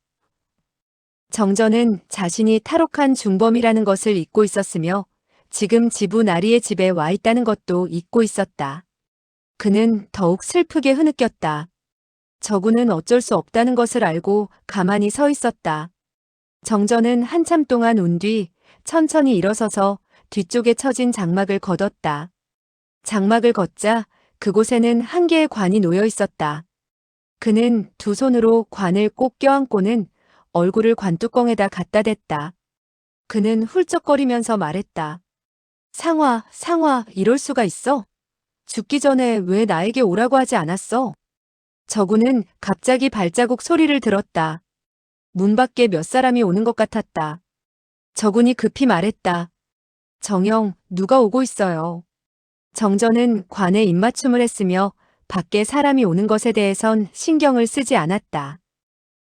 정전은 자신이 탈옥한 중범이라는 것을 잊고 있었으며 지금 지부 나리의 집에 와 있다는 것도 잊고 있었다. 그는 더욱 슬프게 흐느꼈다. 저군은 어쩔 수 없다는 것을 알고 가만히 서 있었다. 정전은 한참 동안 운 뒤 천천히 일어서서 뒤쪽에 처진 장막을 걷었다. 장막을 걷자 그곳에는 한 개의 관이 놓여 있었다. 그는 두 손으로 관을 꼭 껴안고는 얼굴을 관뚜껑에다 갖다 댔다. 그는 훌쩍거리면서 말했다. 상화, 상화, 이럴 수가 있어? 죽기 전에 왜 나에게 오라고 하지 않았어? 저구는 갑자기 발자국 소리를 들었다. 문 밖에 몇 사람이 오는 것 같았다. 저군이 급히 말했다. 정영, 누가 오고 있어요. 정전은 관에 입맞춤을 했으며 밖에 사람이 오는 것에 대해선 신경을 쓰지 않았다.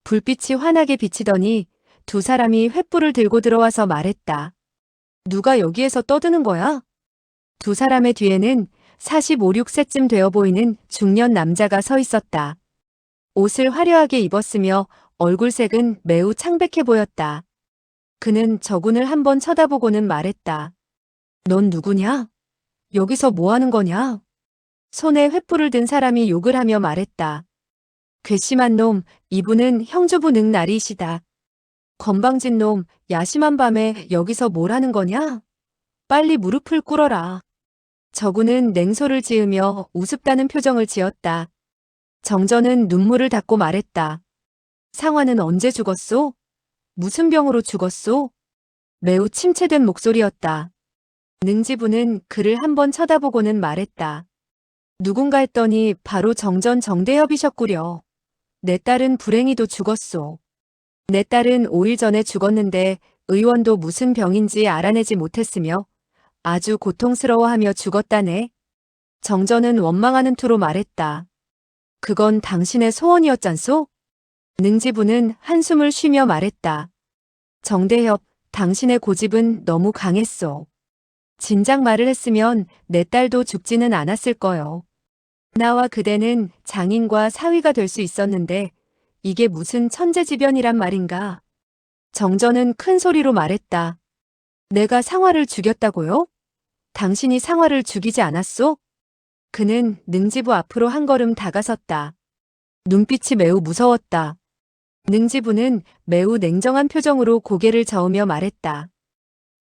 불빛이 환하게 비치더니 두 사람이 횃불을 들고 들어와서 말했다. 누가 여기에서 떠드는 거야? 두 사람의 뒤에는 45, 6세쯤 되어 보이는 중년 남자가 서 있었다. 옷을 화려하게 입었으며 얼굴색은 매우 창백해 보였다. 그는 저군을 한번 쳐다보고는 말했다. 넌 누구냐? 여기서 뭐 하는 거냐? 손에 횃불을 든 사람이 욕을 하며 말했다. 괘씸한 놈, 이분은 형주부 능나리이시다. 건방진 놈, 야심한 밤에 여기서 뭘 하는 거냐? 빨리 무릎을 꿇어라. 저군은 냉소를 지으며 우습다는 표정을 지었다. 정전은 눈물을 닦고 말했다. 상화는 언제 죽었소? 무슨 병으로 죽었소? 매우 침체된 목소리였다. 능지부는 그를 한번 쳐다보고는 말했다. 누군가 했더니 바로 정전 정대협이셨구려. 내 딸은 불행히도 죽었소. 내 딸은 5일 전에 죽었는데 의원도 무슨 병인지 알아내지 못했으며 아주 고통스러워하며 죽었다네. 정전은 원망하는 투로 말했다. 그건 당신의 소원이었잖소? 능지부는 한숨을 쉬며 말했다. 정대협, 당신의 고집은 너무 강했소. 진작 말을 했으면 내 딸도 죽지는 않았을 거요. 나와 그대는 장인과 사위가 될 수 있었는데 이게 무슨 천재지변이란 말인가. 정전은 큰 소리로 말했다. 내가 상화를 죽였다고요? 당신이 상화를 죽이지 않았소? 그는 능지부 앞으로 한 걸음 다가섰다. 눈빛이 매우 무서웠다. 능지부는 매우 냉정한 표정으로 고개를 저으며 말했다.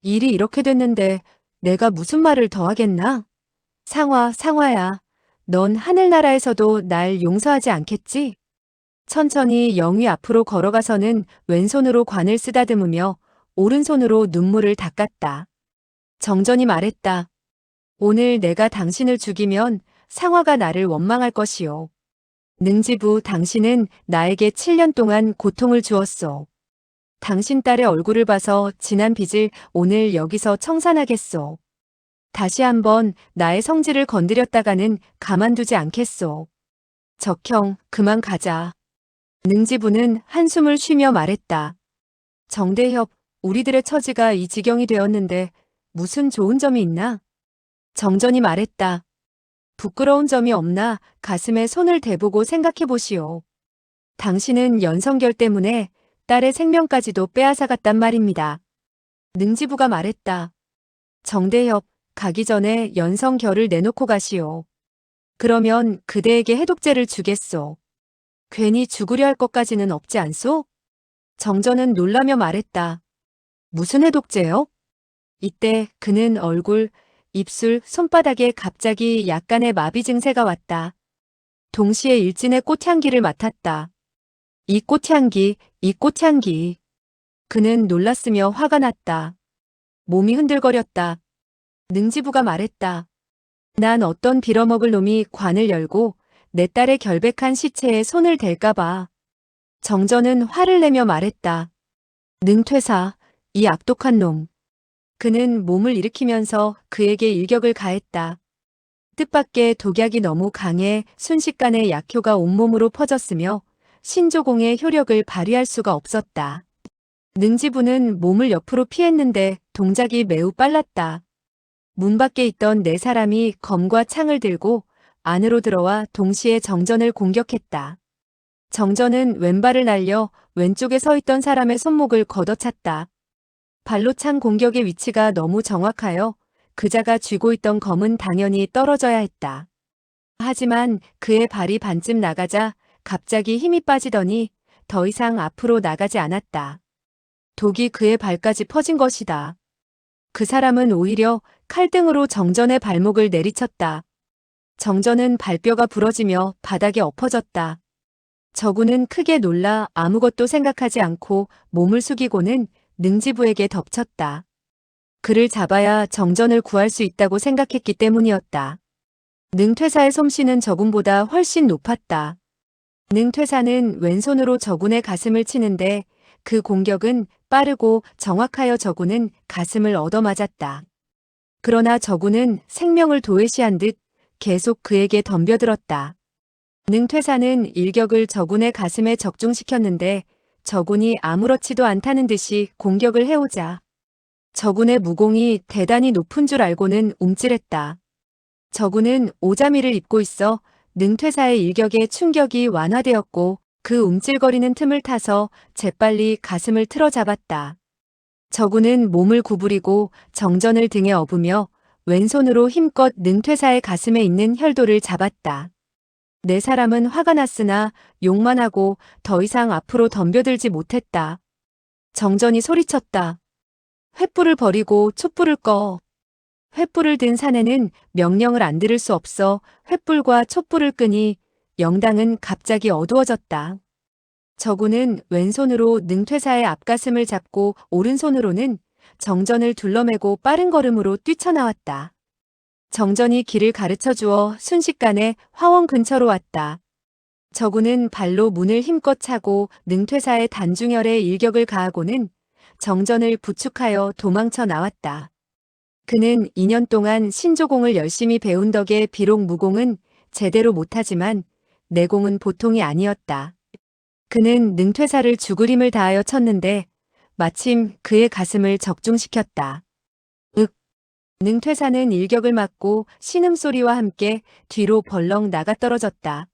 일이 이렇게 됐는데 내가 무슨 말을 더 하겠나? 상화, 상화야. 넌 하늘나라에서도 날 용서하지 않겠지? 천천히 영희 앞으로 걸어가서는 왼손으로 관을 쓰다듬으며 오른손으로 눈물을 닦았다. 정전이 말했다. 오늘 내가 당신을 죽이면 상화가 나를 원망할 것이오. 능지부 당신은 나에게 7년 동안 고통을 주었소. 당신 딸의 얼굴을 봐서 지난 빚을 오늘 여기서 청산하겠소. 다시 한번 나의 성질을 건드렸다가는 가만두지 않겠소. 적형, 그만 가자. 능지부는 한숨을 쉬며 말했다. 정대협, 우리들의 처지가 이 지경이 되었는데 무슨 좋은 점이 있나? 정전이 말했다. 부끄러운 점이 없나 가슴에 손을 대보고 생각해 보시오. 당신은 연성결 때문에 딸의 생명까지도 빼앗아갔단 말입니다. 능지부가 말했다. 정대협, 가기 전에 연성결을 내놓고 가시오. 그러면 그대에게 해독제를 주겠소. 괜히 죽으려 할 것까지는 없지 않소? 정전은 놀라며 말했다. 무슨 해독제요? 이때 그는 얼굴, 입술, 손바닥에 갑자기 약간의 마비 증세가 왔다. 동시에 일진의 꽃향기를 맡았다. 이 꽃향기, 이 꽃향기. 그는 놀랐으며 화가 났다. 몸이 흔들거렸다. 능지부가 말했다. 난 어떤 빌어먹을 놈이 관을 열고 내 딸의 결백한 시체에 손을 댈까봐. 정전은 화를 내며 말했다. 능퇴사, 이 악독한 놈. 그는 몸을 일으키면서 그에게 일격을 가했다. 뜻밖의 독약이 너무 강해 순식간에 약효가 온몸으로 퍼졌으며 신조공의 효력을 발휘할 수가 없었다. 능지부는 몸을 옆으로 피했는데 동작이 매우 빨랐다. 문 밖에 있던 네 사람이 검과 창을 들고 안으로 들어와 동시에 정전을 공격했다. 정전은 왼발을 날려 왼쪽에 서 있던 사람의 손목을 걷어찼다. 발로 찬 공격의 위치가 너무 정확하여 그자가 쥐고 있던 검은 당연히 떨어져야 했다. 하지만 그의 발이 반쯤 나가자 갑자기 힘이 빠지더니 더 이상 앞으로 나가지 않았다. 독이 그의 발까지 퍼진 것이다. 그 사람은 오히려 칼등으로 정전의 발목을 내리쳤다. 정전은 발뼈가 부러지며 바닥에 엎어졌다. 저구는 크게 놀라 아무것도 생각하지 않고 몸을 숙이고는 능지부에게 덮쳤다. 그를 잡아야 정전을 구할 수 있다고 생각했기 때문이었다. 능퇴사의 솜씨는 저군보다 훨씬 높았다. 능퇴사는 왼손으로 저군의 가슴을 치는데 그 공격은 빠르고 정확하여 저군은 가슴을 얻어맞았다. 그러나 저군은 생명을 도외시한 듯 계속 그에게 덤벼들었다. 능퇴사는 일격을 저군의 가슴에 적중시켰는데 저군이 아무렇지도 않다는 듯이 공격을 해오자 저군의 무공이 대단히 높은 줄 알고는 움찔했다. 저군은 오자미를 입고 있어 능퇴사의 일격에 충격이 완화되었고 그 움찔거리는 틈을 타서 재빨리 가슴을 틀어 잡았다. 저군은 몸을 구부리고 정전을 등에 업으며 왼손으로 힘껏 능퇴사의 가슴에 있는 혈도를 잡았다. 네 사람은 화가 났으나 욕만 하고 더 이상 앞으로 덤벼들지 못했다. 정전이 소리쳤다. 횃불을 버리고 촛불을 꺼. 횃불을 든 사내는 명령을 안 들을 수 없어 횃불과 촛불을 끄니 영당은 갑자기 어두워졌다. 저구는 왼손으로 능퇴사의 앞가슴을 잡고 오른손으로는 정전을 둘러매고 빠른 걸음으로 뛰쳐나왔다. 정전이 길을 가르쳐 주어 순식간에 화원 근처로 왔다. 저구는 발로 문을 힘껏 차고 능퇴사의 단중열에 일격을 가하고는 정전을 부축하여 도망쳐 나왔다. 그는 2년 동안 신조공을 열심히 배운 덕에 비록 무공은 제대로 못하지만 내공은 보통이 아니었다. 그는 능퇴사를 죽을 힘을 다하여 쳤는데 마침 그의 가슴을 적중시켰다. 능퇴사는 일격을 맞고 신음소리와 함께 뒤로 벌렁 나가떨어졌다.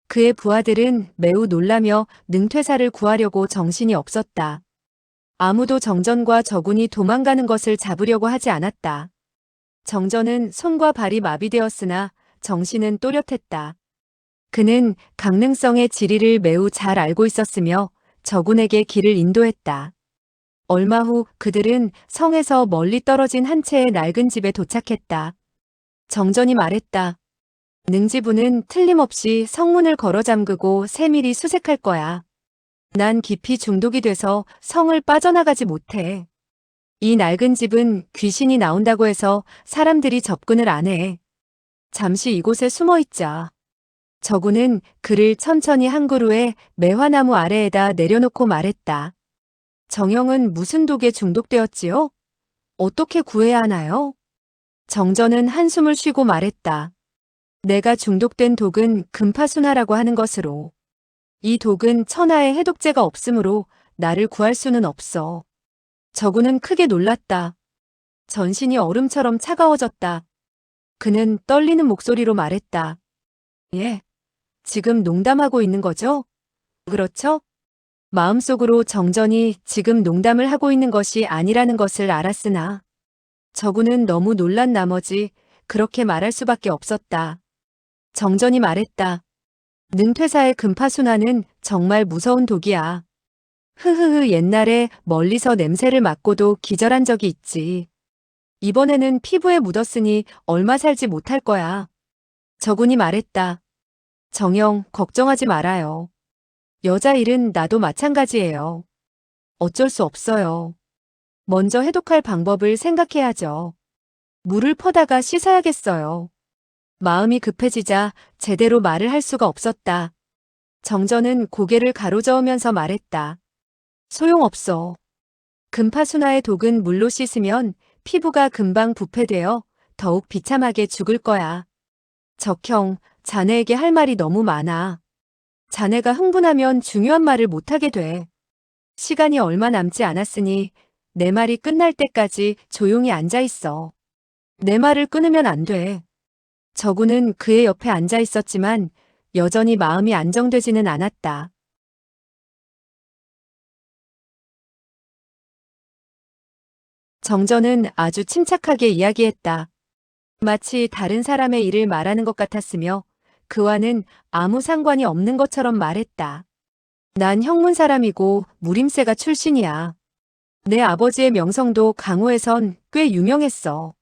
그의 부하들은 매우 놀라며 능퇴사를 구하려고 정신이 없었다. 아무도 정전과 저군이 도망가는 것을 잡으려고 하지 않았다. 정전은 손과 발이 마비되었으나 정신은 또렷했다. 그는 강릉성의 지리를 매우 잘 알고 있었으며 저군에게 길을 인도했다. 얼마 후 그들은 성에서 멀리 떨어진 한 채의 낡은 집에 도착했다. 정전이 말했다. 능지부는 틀림없이 성문을 걸어 잠그고 세밀히 수색할 거야. 난 깊이 중독이 돼서 성을 빠져나가지 못해. 이 낡은 집은 귀신이 나온다고 해서 사람들이 접근을 안 해. 잠시 이곳에 숨어 있자. 저구는 글을 천천히 한 그루에 매화나무 아래에다 내려놓고 말했다. 정영은 무슨 독에 중독되었지요? 어떻게 구해야 하나요? 정전은 한숨을 쉬고 말했다. 내가 중독된 독은 금파순하라고 하는 것으로. 이 독은 천하에 해독제가 없으므로 나를 구할 수는 없어. 저구는 크게 놀랐다. 전신이 얼음처럼 차가워졌다. 그는 떨리는 목소리로 말했다. 예, 지금 농담하고 있는 거죠? 그렇죠? 마음속으로 정전이 지금 농담을 하고 있는 것이 아니라는 것을 알았으나 저구는 너무 놀란 나머지 그렇게 말할 수밖에 없었다. 정전이 말했다. 능퇴사의 금파순환은 정말 무서운 독이야. 흐흐흐 옛날에 멀리서 냄새를 맡고도 기절한 적이 있지. 이번에는 피부에 묻었으니 얼마 살지 못할 거야. 저군이 말했다. 정영, 걱정하지 말아요. 여자 일은 나도 마찬가지예요. 어쩔 수 없어요. 먼저 해독할 방법을 생각해야죠. 물을 퍼다가 씻어야겠어요. 마음이 급해지자 제대로 말을 할 수가 없었다. 정전은 고개를 가로저으면서 말했다. 소용없어. 금파순화의 독은 물로 씻으면 피부가 금방 부패되어 더욱 비참하게 죽을 거야. 적형, 자네에게 할 말이 너무 많아. 자네가 흥분하면 중요한 말을 못하게 돼. 시간이 얼마 남지 않았으니 내 말이 끝날 때까지 조용히 앉아 있어. 내 말을 끊으면 안 돼. 저구는 그의 옆에 앉아 있었지만 여전히 마음이 안정되지는 않았다. 정전은 아주 침착하게 이야기했다. 마치 다른 사람의 일을 말하는 것 같았으며 그와는 아무 상관이 없는 것처럼 말했다. 난 형문 사람이고 무림세가 출신이야. 내 아버지의 명성도 강호에선 꽤 유명했어.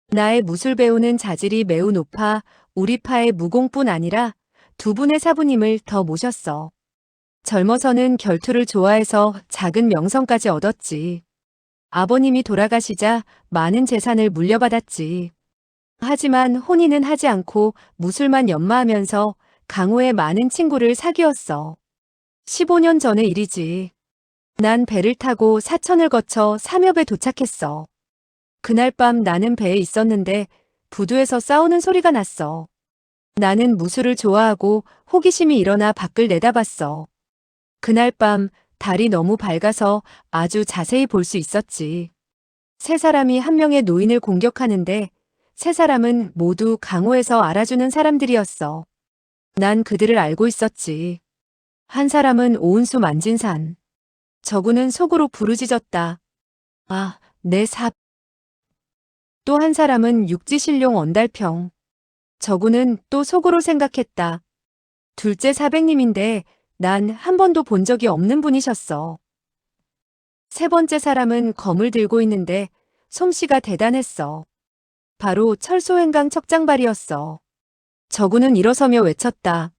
나의 무술 배우는 자질이 매우 높아 우리 파의 무공뿐 아니라 두 분의 사부님을 더 모셨어. 젊어서는 결투를 좋아해서 작은 명성까지 얻었지. 아버님이 돌아가시자 많은 재산을 물려받았지. 하지만 혼인은 하지 않고 무술만 연마하면서 강호의 많은 친구를 사귀었어. 15년 전의 일이지. 난 배를 타고 사천을 거쳐 삼엽에 도착했어. 그날 밤 나는 배에 있었는데 부두에서 싸우는 소리가 났어. 나는 무술을 좋아하고 호기심이 일어나 밖을 내다봤어. 그날 밤 달이 너무 밝아서 아주 자세히 볼 수 있었지. 세 사람이 한 명의 노인을 공격하는데 세 사람은 모두 강호에서 알아주는 사람들이었어. 난 그들을 알고 있었지. 한 사람은 오은수 만진산. 저구는 속으로 부르짖었다. 아, 내 삽. 또 한 사람은 육지신룡 언달평. 저구는 또 속으로 생각했다. 둘째 사백님인데 난 한 번도 본 적이 없는 분이셨어. 세 번째 사람은 검을 들고 있는데 솜씨가 대단했어. 바로 철소행강 척장발이었어. 저구는 일어서며 외쳤다.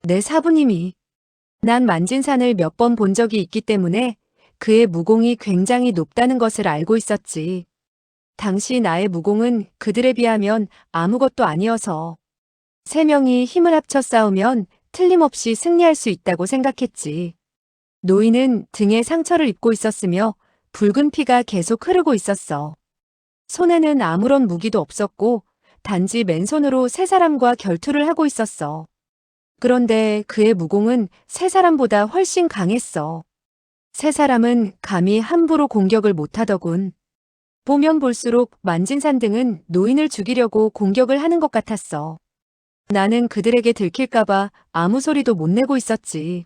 내 사부님이. 난 만진산을 몇 번 본 적이 있기 때문에 그의 무공이 굉장히 높다는 것을 알고 있었지. 당시 나의 무공은 그들에 비하면 아무것도 아니어서 세 명이 힘을 합쳐 싸우면 틀림없이 승리할 수 있다고 생각했지. 노인은 등에 상처를 입고 있었으며 붉은 피가 계속 흐르고 있었어. 손에는 아무런 무기도 없었고 단지 맨손으로 세 사람과 결투를 하고 있었어. 그런데 그의 무공은 세 사람보다 훨씬 강했어. 세 사람은 감히 함부로 공격을 못하더군. 보면 볼수록 만진산 등은 노인을 죽이려고 공격을 하는 것 같았어. 나는 그들에게 들킬까봐 아무 소리도 못 내고 있었지.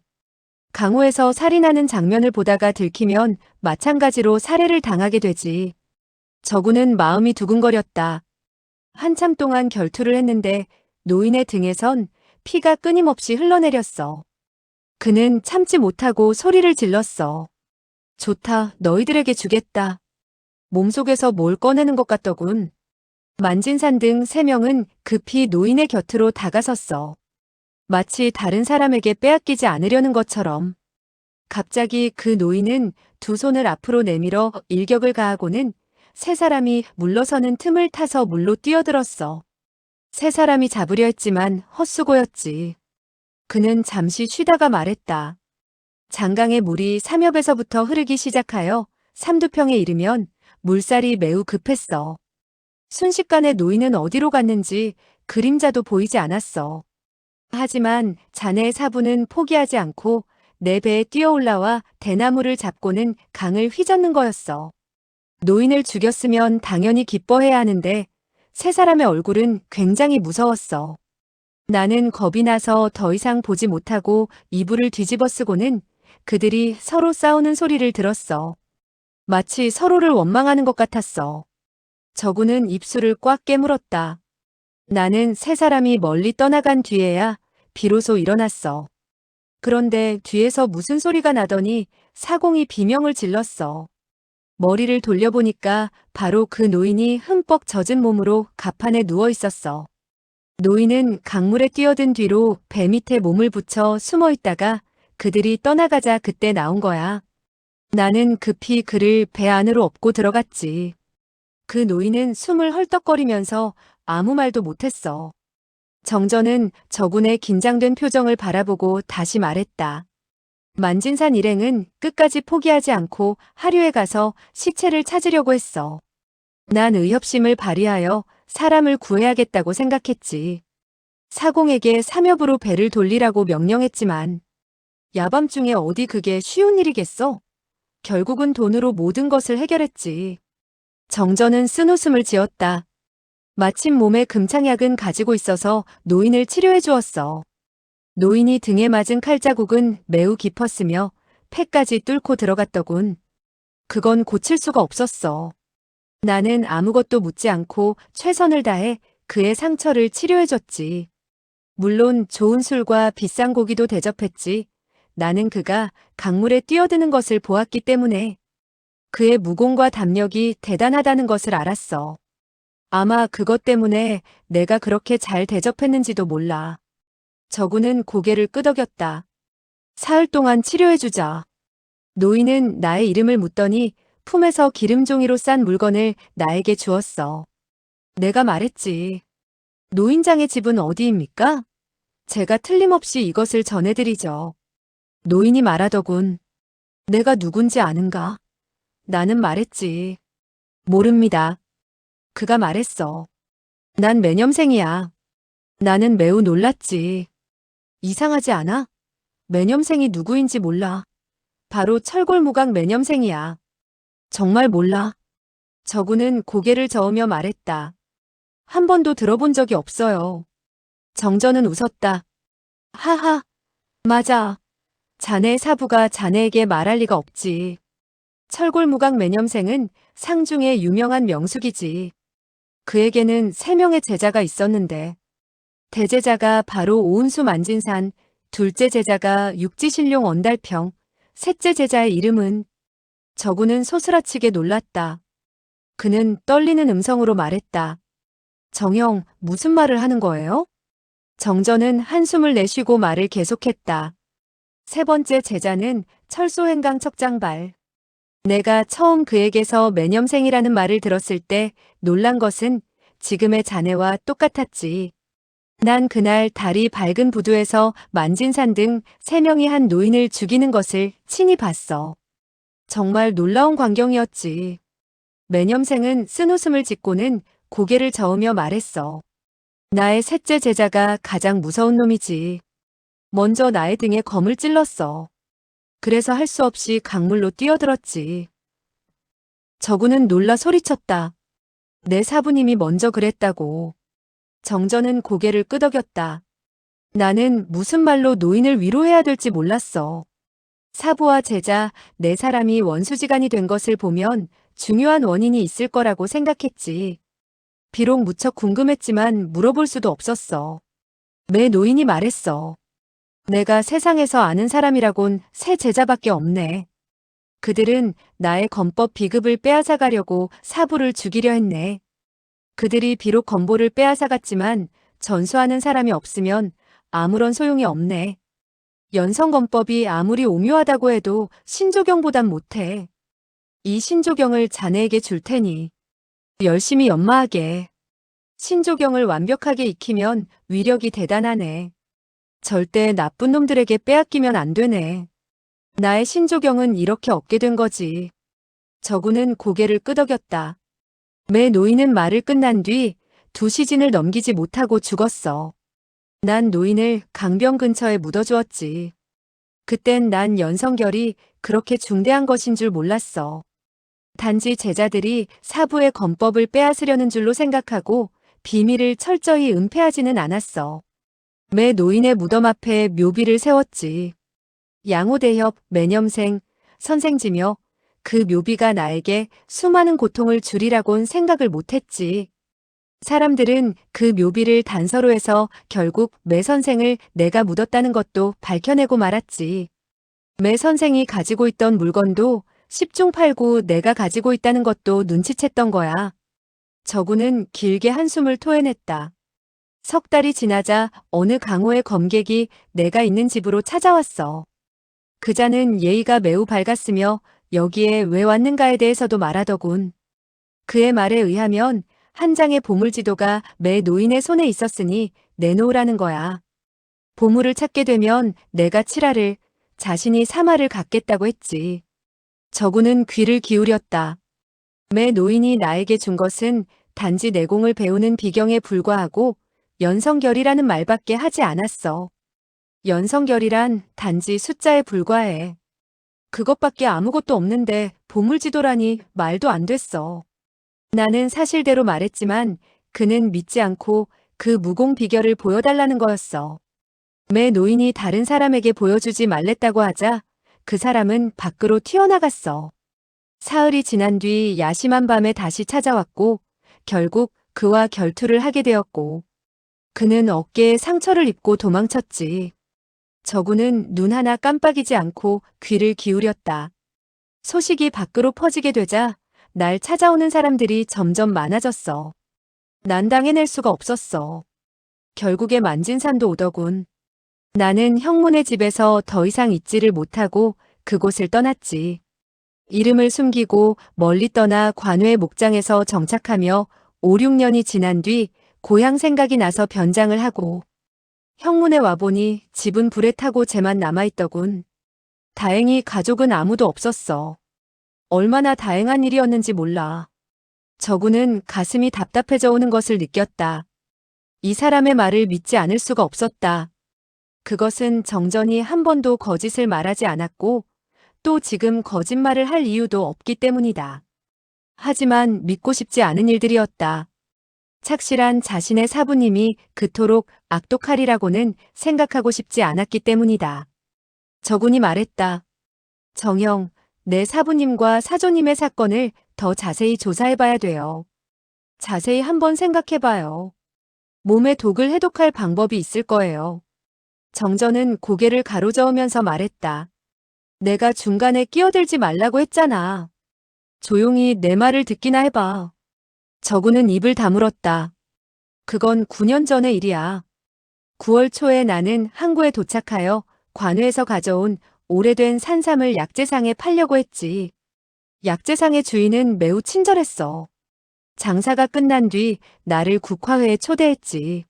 강호에서 살인하는 장면을 보다가 들키면 마찬가지로 살해를 당하게 되지. 저구는 마음이 두근거렸다. 한참 동안 결투를 했는데 노인의 등에선 피가 끊임없이 흘러내렸어. 그는 참지 못하고 소리를 질렀어. 좋다, 너희들에게 주겠다. 몸속에서 뭘 꺼내는 것 같더군. 만진산 등 3명은 급히 노인의 곁으로 다가섰어. 마치 다른 사람에게 빼앗기지 않으려는 것처럼. 갑자기 그 노인은 두 손을 앞으로 내밀어 일격을 가하고는 세 사람이 물러서는 틈을 타서 물로 뛰어들었어. 세 사람이 잡으려 했지만 헛수고였지. 그는 잠시 쉬다가 말했다. 장강의 물이 삼엽에서부터 흐르기 시작하여 삼두평에 이르면 물살이 매우 급했어. 순식간에 노인은 어디로 갔는지 그림자도 보이지 않았어. 하지만 자네의 사부는 포기하지 않고 내 배에 뛰어올라와 대나무를 잡고는 강을 휘젓는 거였어. 노인을 죽였으면 당연히 기뻐해야 하는데 세 사람의 얼굴은 굉장히 무서웠어. 나는 겁이 나서 더 이상 보지 못하고 이불을 뒤집어 쓰고는 그들이 서로 싸우는 소리를 들었어. 마치 서로를 원망하는 것 같았어. 저구는 입술을 꽉 깨물었다. 나는 세 사람이 멀리 떠나간 뒤에야 비로소 일어났어. 그런데 뒤에서 무슨 소리가 나더니 사공이 비명을 질렀어. 머리를 돌려보니까 바로 그 노인이 흠뻑 젖은 몸으로 갑판에 누워 있었어. 노인은 강물에 뛰어든 뒤로 배 밑에 몸을 붙여 숨어 있다가 그들이 떠나가자 그때 나온 거야. 나는 급히 그를 배 안으로 업고 들어갔지. 그 노인은 숨을 헐떡거리면서 아무 말도 못했어. 정전은 저군의 긴장된 표정을 바라보고 다시 말했다. 만진산 일행은 끝까지 포기하지 않고 하류에 가서 시체를 찾으려고 했어. 난 의협심을 발휘하여 사람을 구해야겠다고 생각했지. 사공에게 삼엽으로 배를 돌리라고 명령했지만 야밤중에 어디 그게 쉬운 일이겠어? 결국은 돈으로 모든 것을 해결했지. 정전은 쓴웃음을 지었다. 마침 몸에 금창약은 가지고 있어서 노인을 치료해 주었어. 노인이 등에 맞은 칼자국은 매우 깊었으며 폐까지 뚫고 들어갔더군. 그건 고칠 수가 없었어. 나는 아무것도 묻지 않고 최선을 다해 그의 상처를 치료해줬지. 물론 좋은 술과 비싼 고기도 대접했지. 나는 그가 강물에 뛰어드는 것을 보았기 때문에 그의 무공과 담력이 대단하다는 것을 알았어. 아마 그것 때문에 내가 그렇게 잘 대접했는지도 몰라. 저구는 고개를 끄덕였다. 사흘 동안 치료해주자. 노인은 나의 이름을 묻더니 품에서 기름종이로 싼 물건을 나에게 주었어. 내가 말했지. 노인장의 집은 어디입니까? 제가 틀림없이 이것을 전해드리죠. 노인이 말하더군. 내가 누군지 아는가? 나는 말했지. 모릅니다. 그가 말했어. 난 매념생이야. 나는 매우 놀랐지. 이상하지 않아? 매념생이 누구인지 몰라. 바로 철골무각 매념생이야. 정말 몰라. 저구는 고개를 저으며 말했다. 한 번도 들어본 적이 없어요. 정전은 웃었다. 하하, 맞아. 자네 사부가 자네에게 말할 리가 없지. 철골무각 매념생은 상중의 유명한 명숙이지. 그에게는 3명의 제자가 있었는데 대제자가 바로 오은수 만진산, 둘째 제자가 육지신룡 언달평, 셋째 제자의 이름은 저구는 소스라치게 놀랐다. 그는 떨리는 음성으로 말했다. 정형, 무슨 말을 하는 거예요? 정전은 한숨을 내쉬고 말을 계속했다. 세 번째 제자는 철소행강 척장발. 내가 처음 그에게서 매념생이라는 말을 들었을 때 놀란 것은 지금의 자네와 똑같았지. 난 그날 달이 밝은 부두에서 만진산 등 3명이 한 노인을 죽이는 것을 친히 봤어. 정말 놀라운 광경이었지. 매념생은 쓴웃음을 짓고는 고개를 저으며 말했어. 나의 셋째 제자가 가장 무서운 놈이지. 먼저 나의 등에 검을 찔렀어. 그래서 할 수 없이 강물로 뛰어들었지. 저구는 놀라 소리쳤다. 내 사부님이 먼저 그랬다고. 정전은 고개를 끄덕였다. 나는 무슨 말로 노인을 위로해야 될지 몰랐어. 사부와 제자, 4사람이 원수지간이 된 것을 보면 중요한 원인이 있을 거라고 생각했지. 비록 무척 궁금했지만 물어볼 수도 없었어. 매 노인이 말했어. 내가 세상에서 아는 사람이라곤 3 제자밖에 없네. 그들은 나의 검법 비급을 빼앗아가려고 사부를 죽이려 했네. 그들이 비록 건보를 빼앗아갔지만 전수하는 사람이 없으면 아무런 소용이 없네. 연성건법이 아무리 오묘하다고 해도 신조경보단 못해. 이 신조경을 자네에게 줄 테니 열심히 연마하게. 신조경을 완벽하게 익히면 위력이 대단하네. 절대 나쁜 놈들에게 빼앗기면 안 되네. 나의 신조경은 이렇게 얻게 된 거지. 저구는 고개를 끄덕였다. 매 노인은 말을 끝난 뒤 2시즌을 넘기지 못하고 죽었어. 난 노인을 강병 근처에 묻어주었지. 그땐 난 연성결이 그렇게 중대한 것인 줄 몰랐어. 단지 제자들이 사부의 건법을 빼앗으려는 줄로 생각하고 비밀을 철저히 은폐하지는 않았어. 매 노인의 무덤 앞에 묘비를 세웠지. 양호대협, 매념생, 선생지며 그 묘비가 나에게 수많은 고통을 주리라곤 생각을 못했지. 사람들은 그 묘비를 단서로 해서 결국 매 선생을 내가 묻었다는 것도 밝혀내고 말았지. 매 선생이 가지고 있던 물건도 10중 8구 내가 가지고 있다는 것도 눈치챘던 거야. 저구는 길게 한숨을 토해냈다. 석 달이 지나자 어느 강호의 검객이 내가 있는 집으로 찾아왔어. 그자는 예의가 매우 밝았으며 여기에 왜 왔는가에 대해서도 말하더군. 그의 말에 의하면 한 장의 보물지도가 매 노인의 손에 있었으니 내놓으라는 거야. 보물을 찾게 되면 내가 7화를, 자신이 3화를 갖겠다고 했지. 저구는 귀를 기울였다. 매 노인이 나에게 준 것은 단지 내공을 배우는 비경에 불과하고 연성결이라는 말밖에 하지 않았어. 연성결이란 단지 숫자에 불과해. 그것밖에 아무것도 없는데 보물지도라니 말도 안 됐어. 나는 사실대로 말했지만 그는 믿지 않고 그 무공 비결을 보여달라는 거였어. 매 노인이 다른 사람에게 보여주지 말랬다고 하자 그 사람은 밖으로 튀어나갔어. 사흘이 지난 뒤 야심한 밤에 다시 찾아왔고 결국 그와 결투를 하게 되었고 그는 어깨에 상처를 입고 도망쳤지. 저구는 눈 하나 깜빡이지 않고 귀를 기울였다. 소식이 밖으로 퍼지게 되자 날 찾아오는 사람들이 점점 많아졌어. 난 당해낼 수가 없었어. 결국에 만진산도 오더군. 나는 형문의 집에서 더 이상 있지를 못하고 그곳을 떠났지. 이름을 숨기고 멀리 떠나 관외의 목장에서 정착하며 5, 6년이 지난 뒤 고향 생각이 나서 변장을 하고 형문에 와보니 집은 불에 타고 쟤만 남아있더군. 다행히 가족은 아무도 없었어. 얼마나 다행한 일이었는지 몰라. 저구는 가슴이 답답해져 오는 것을 느꼈다. 이 사람의 말을 믿지 않을 수가 없었다. 그것은 정전이 한 번도 거짓을 말하지 않았고 또 지금 거짓말을 할 이유도 없기 때문이다. 하지만 믿고 싶지 않은 일들이었다. 착실한 자신의 사부님이 그토록 악독하리라고는 생각하고 싶지 않았기 때문이다. 저군이 말했다. 정형, 내 사부님과 사조님의 사건을 더 자세히 조사해봐야 돼요. 자세히 한번 생각해봐요. 몸에 독을 해독할 방법이 있을 거예요. 정전은 고개를 가로저으면서 말했다. 내가 중간에 끼어들지 말라고 했잖아. 조용히 내 말을 듣기나 해봐. 저구는 입을 다물었다. 그건 9년 전의 일이야. 9월 초에 나는 항구에 도착하여 관외에서 가져온 오래된 산삼을 약재상에 팔려고 했지. 약재상의 주인은 매우 친절했어. 장사가 끝난 뒤 나를 국화회에 초대했지.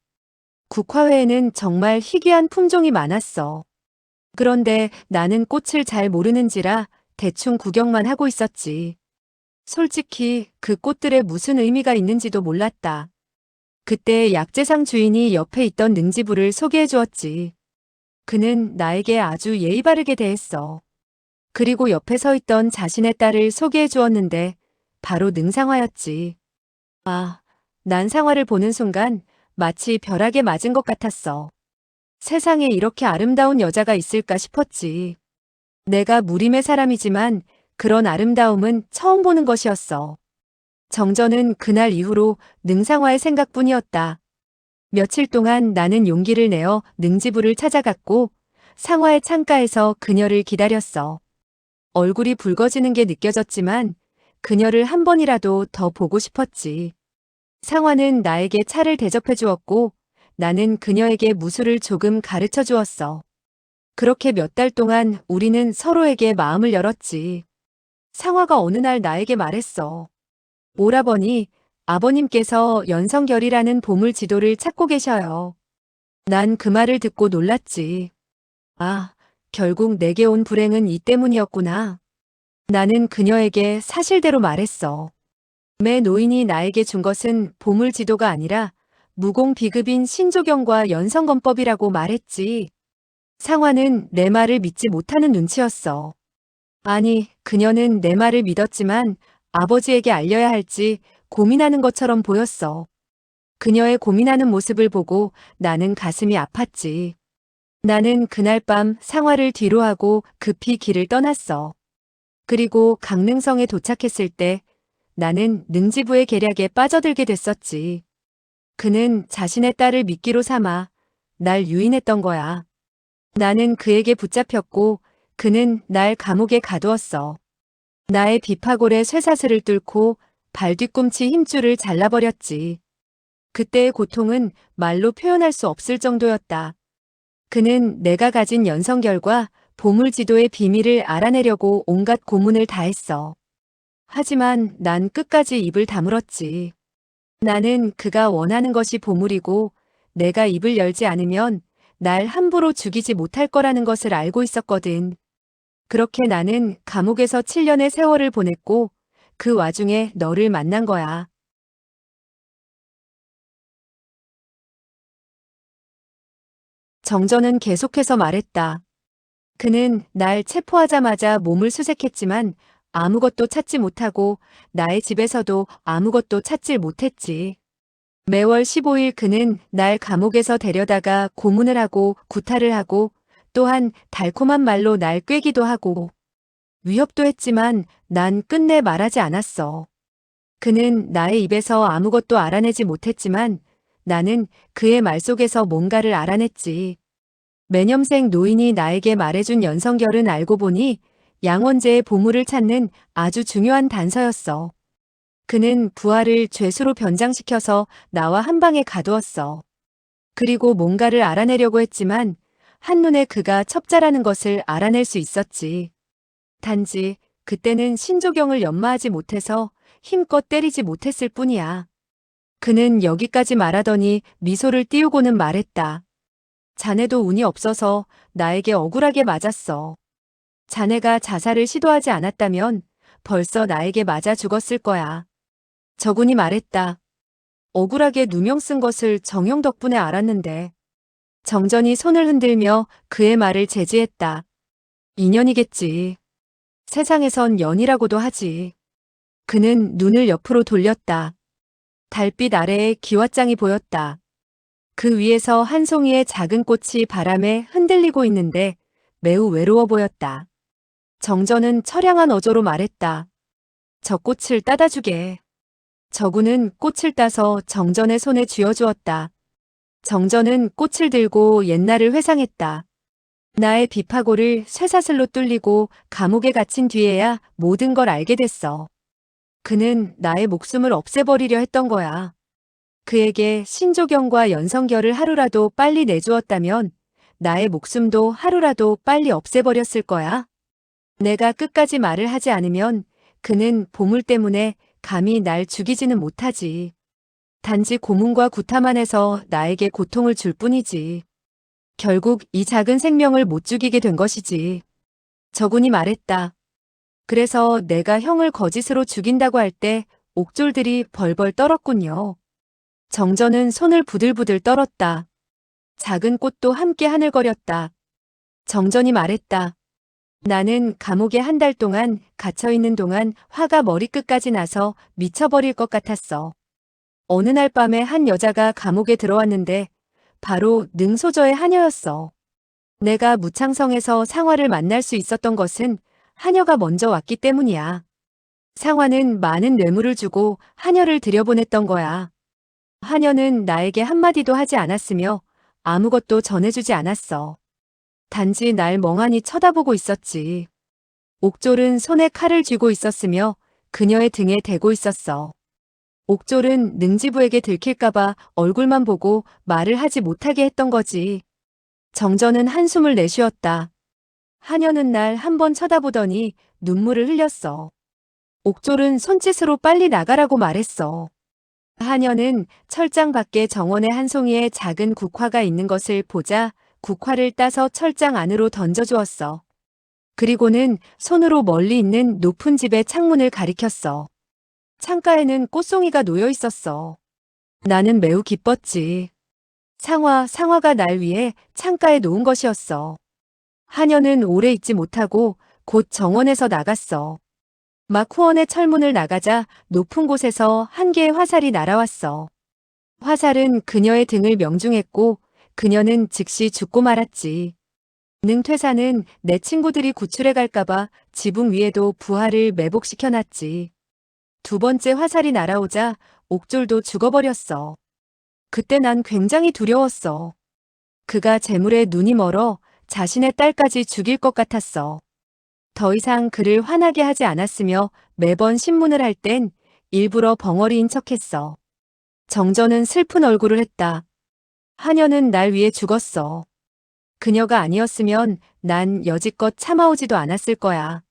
국화회에는 정말 희귀한 품종이 많았어. 그런데 나는 꽃을 잘 모르는지라 대충 구경만 하고 있었지. 솔직히 그 꽃들에 무슨 의미가 있는지도 몰랐다. 그때 약재상 주인이 옆에 있던 능지부를 소개해 주었지. 그는 나에게 아주 예의 바르게 대했어. 그리고 옆에 서 있던 자신의 딸을 소개해 주었는데 바로 능상화였지. 아, 난 상화를 보는 순간 마치 벼락에 맞은 것 같았어. 세상에 이렇게 아름다운 여자가 있을까 싶었지. 내가 무림의 사람이지만 그런 아름다움은 처음 보는 것이었어. 정전은 그날 이후로 능상화의 생각뿐이었다. 며칠 동안 나는 용기를 내어 능지부를 찾아갔고 상화의 창가에서 그녀를 기다렸어. 얼굴이 붉어지는 게 느껴졌지만 그녀를 한 번이라도 더 보고 싶었지. 상화는 나에게 차를 대접해 주었고 나는 그녀에게 무술을 조금 가르쳐 주었어. 그렇게 몇 달 동안 우리는 서로에게 마음을 열었지. 상화가 어느 날 나에게 말했어. 오라버니, 아버님께서 연성결이라는 보물 지도를 찾고 계셔요. 난 그 말을 듣고 놀랐지. 아, 결국 내게 온 불행은 이 때문이었구나. 나는 그녀에게 사실대로 말했어. 매 노인이 나에게 준 것은 보물 지도가 아니라 무공 비급인 신조경과 연성건법이라고 말했지. 상화는 내 말을 믿지 못하는 눈치였어. 아니, 그녀는 내 말을 믿었지만 아버지에게 알려야 할지 고민하는 것처럼 보였어. 그녀의 고민하는 모습을 보고 나는 가슴이 아팠지. 나는 그날 밤 상화를 뒤로하고 급히 길을 떠났어. 그리고 강릉성에 도착했을 때 나는 능지부의 계략에 빠져들게 됐었지. 그는 자신의 딸을 미끼로 삼아 날 유인했던 거야. 나는 그에게 붙잡혔고 그는 날 감옥에 가두었어. 나의 비파골의 쇠사슬을 뚫고 발 뒤꿈치 힘줄을 잘라버렸지. 그때의 고통은 말로 표현할 수 없을 정도였다. 그는 내가 가진 연성결과 보물지도의 비밀을 알아내려고 온갖 고문을 다했어. 하지만 난 끝까지 입을 다물었지. 나는 그가 원하는 것이 보물이고 내가 입을 열지 않으면 날 함부로 죽이지 못할 거라는 것을 알고 있었거든. 그렇게 나는 감옥에서 7년의 세월을 보냈고 그 와중에 너를 만난 거야. 정전은 계속해서 말했다. 그는 날 체포하자마자 몸을 수색했지만 아무것도 찾지 못하고 나의 집에서도 아무것도 찾질 못했지. 매월 15일 그는 날 감옥에서 데려다가 고문을 하고 구타를 하고 또한 달콤한 말로 날 꿰기도 하고 위협도 했지만 난 끝내 말하지 않았어. 그는 나의 입에서 아무것도 알아내지 못했지만 나는 그의 말 속에서 뭔가를 알아냈지. 매념생 노인이 나에게 말해준 연성결은 알고 보니 양원제의 보물을 찾는 아주 중요한 단서였어. 그는 부하를 죄수로 변장시켜서 나와 한 방에 가두었어. 그리고 뭔가를 알아내려고 했지만 한눈에 그가 첩자라는 것을 알아낼 수 있었지. 단지 그때는 신조경을 연마하지 못해서 힘껏 때리지 못했을 뿐이야. 그는 여기까지 말하더니 미소를 띄우고는 말했다. 자네도 운이 없어서 나에게 억울하게 맞았어. 자네가 자살을 시도하지 않았다면 벌써 나에게 맞아 죽었을 거야. 저군이 말했다. 억울하게 누명 쓴 것을 정용 덕분에 알았는데. 정전이 손을 흔들며 그의 말을 제지했다. 인연이겠지. 세상에선 연이라고도 하지. 그는 눈을 옆으로 돌렸다. 달빛 아래에 기왓장이 보였다. 그 위에서 한 송이의 작은 꽃이 바람에 흔들리고 있는데 매우 외로워 보였다. 정전은 처량한 어조로 말했다. 저 꽃을 따다 주게. 저구는 꽃을 따서 정전의 손에 쥐어주었다. 정전은 꽃을 들고 옛날을 회상했다. 나의 비파고를 쇠사슬로 뚫리고 감옥에 갇힌 뒤에야 모든 걸 알게 됐어. 그는 나의 목숨을 없애버리려 했던 거야. 그에게 신조경과 연성결을 하루라도 빨리 내주었다면 나의 목숨도 하루라도 빨리 없애버렸을 거야. 내가 끝까지 말을 하지 않으면 그는 보물 때문에 감히 날 죽이지는 못하지. 단지 고문과 구타만 해서 나에게 고통을 줄 뿐이지. 결국 이 작은 생명을 못 죽이게 된 것이지. 저군이 말했다. 그래서 내가 형을 거짓으로 죽인다고 할 때 옥졸들이 벌벌 떨었군요. 정전은 손을 부들부들 떨었다. 작은 꽃도 함께 하늘거렸다. 정전이 말했다. 나는 감옥에 한 달 동안 갇혀있는 동안 화가 머리끝까지 나서 미쳐버릴 것 같았어. 어느 날 밤에 한 여자가 감옥에 들어왔는데 바로 능소저의 하녀였어. 내가 무창성에서 상화를 만날 수 있었던 것은 하녀가 먼저 왔기 때문이야. 상화는 많은 뇌물을 주고 하녀를 들여보냈던 거야. 하녀는 나에게 한마디도 하지 않았으며 아무것도 전해주지 않았어. 단지 날 멍하니 쳐다보고 있었지. 옥졸은 손에 칼을 쥐고 있었으며 그녀의 등에 대고 있었어. 옥졸은 능지부에게 들킬까봐 얼굴만 보고 말을 하지 못하게 했던 거지. 정전은 한숨을 내쉬었다. 한여는 날 한 번 쳐다보더니 눈물을 흘렸어. 옥졸은 손짓으로 빨리 나가라고 말했어. 한여는 철장 밖에 정원의 한 송이에 작은 국화가 있는 것을 보자 국화를 따서 철장 안으로 던져주었어. 그리고는 손으로 멀리 있는 높은 집의 창문을 가리켰어. 창가에는 꽃송이가 놓여 있었어. 나는 매우 기뻤지. 상화가 날 위해 창가에 놓은 것이었어. 한여는 오래 있지 못하고 곧 정원에서 나갔어. 막 후원의 철문을 나가자 높은 곳에서 한 개의 화살이 날아왔어. 화살은 그녀의 등을 명중했고 그녀는 즉시 죽고 말았지. 능퇴사는 내 친구들이 구출해 갈까봐 지붕 위에도 부하를 매복시켜놨지. 두 번째 화살이 날아오자 옥졸도 죽어버렸어. 그때 난 굉장히 두려웠어. 그가 재물에 눈이 멀어 자신의 딸까지 죽일 것 같았어. 더 이상 그를 화나게 하지 않았으며 매번 신문을 할 땐 일부러 벙어리인 척했어. 정전은 슬픈 얼굴을 했다. 한여는 날 위해 죽었어. 그녀가 아니었으면 난 여지껏 참아오지도 않았을 거야.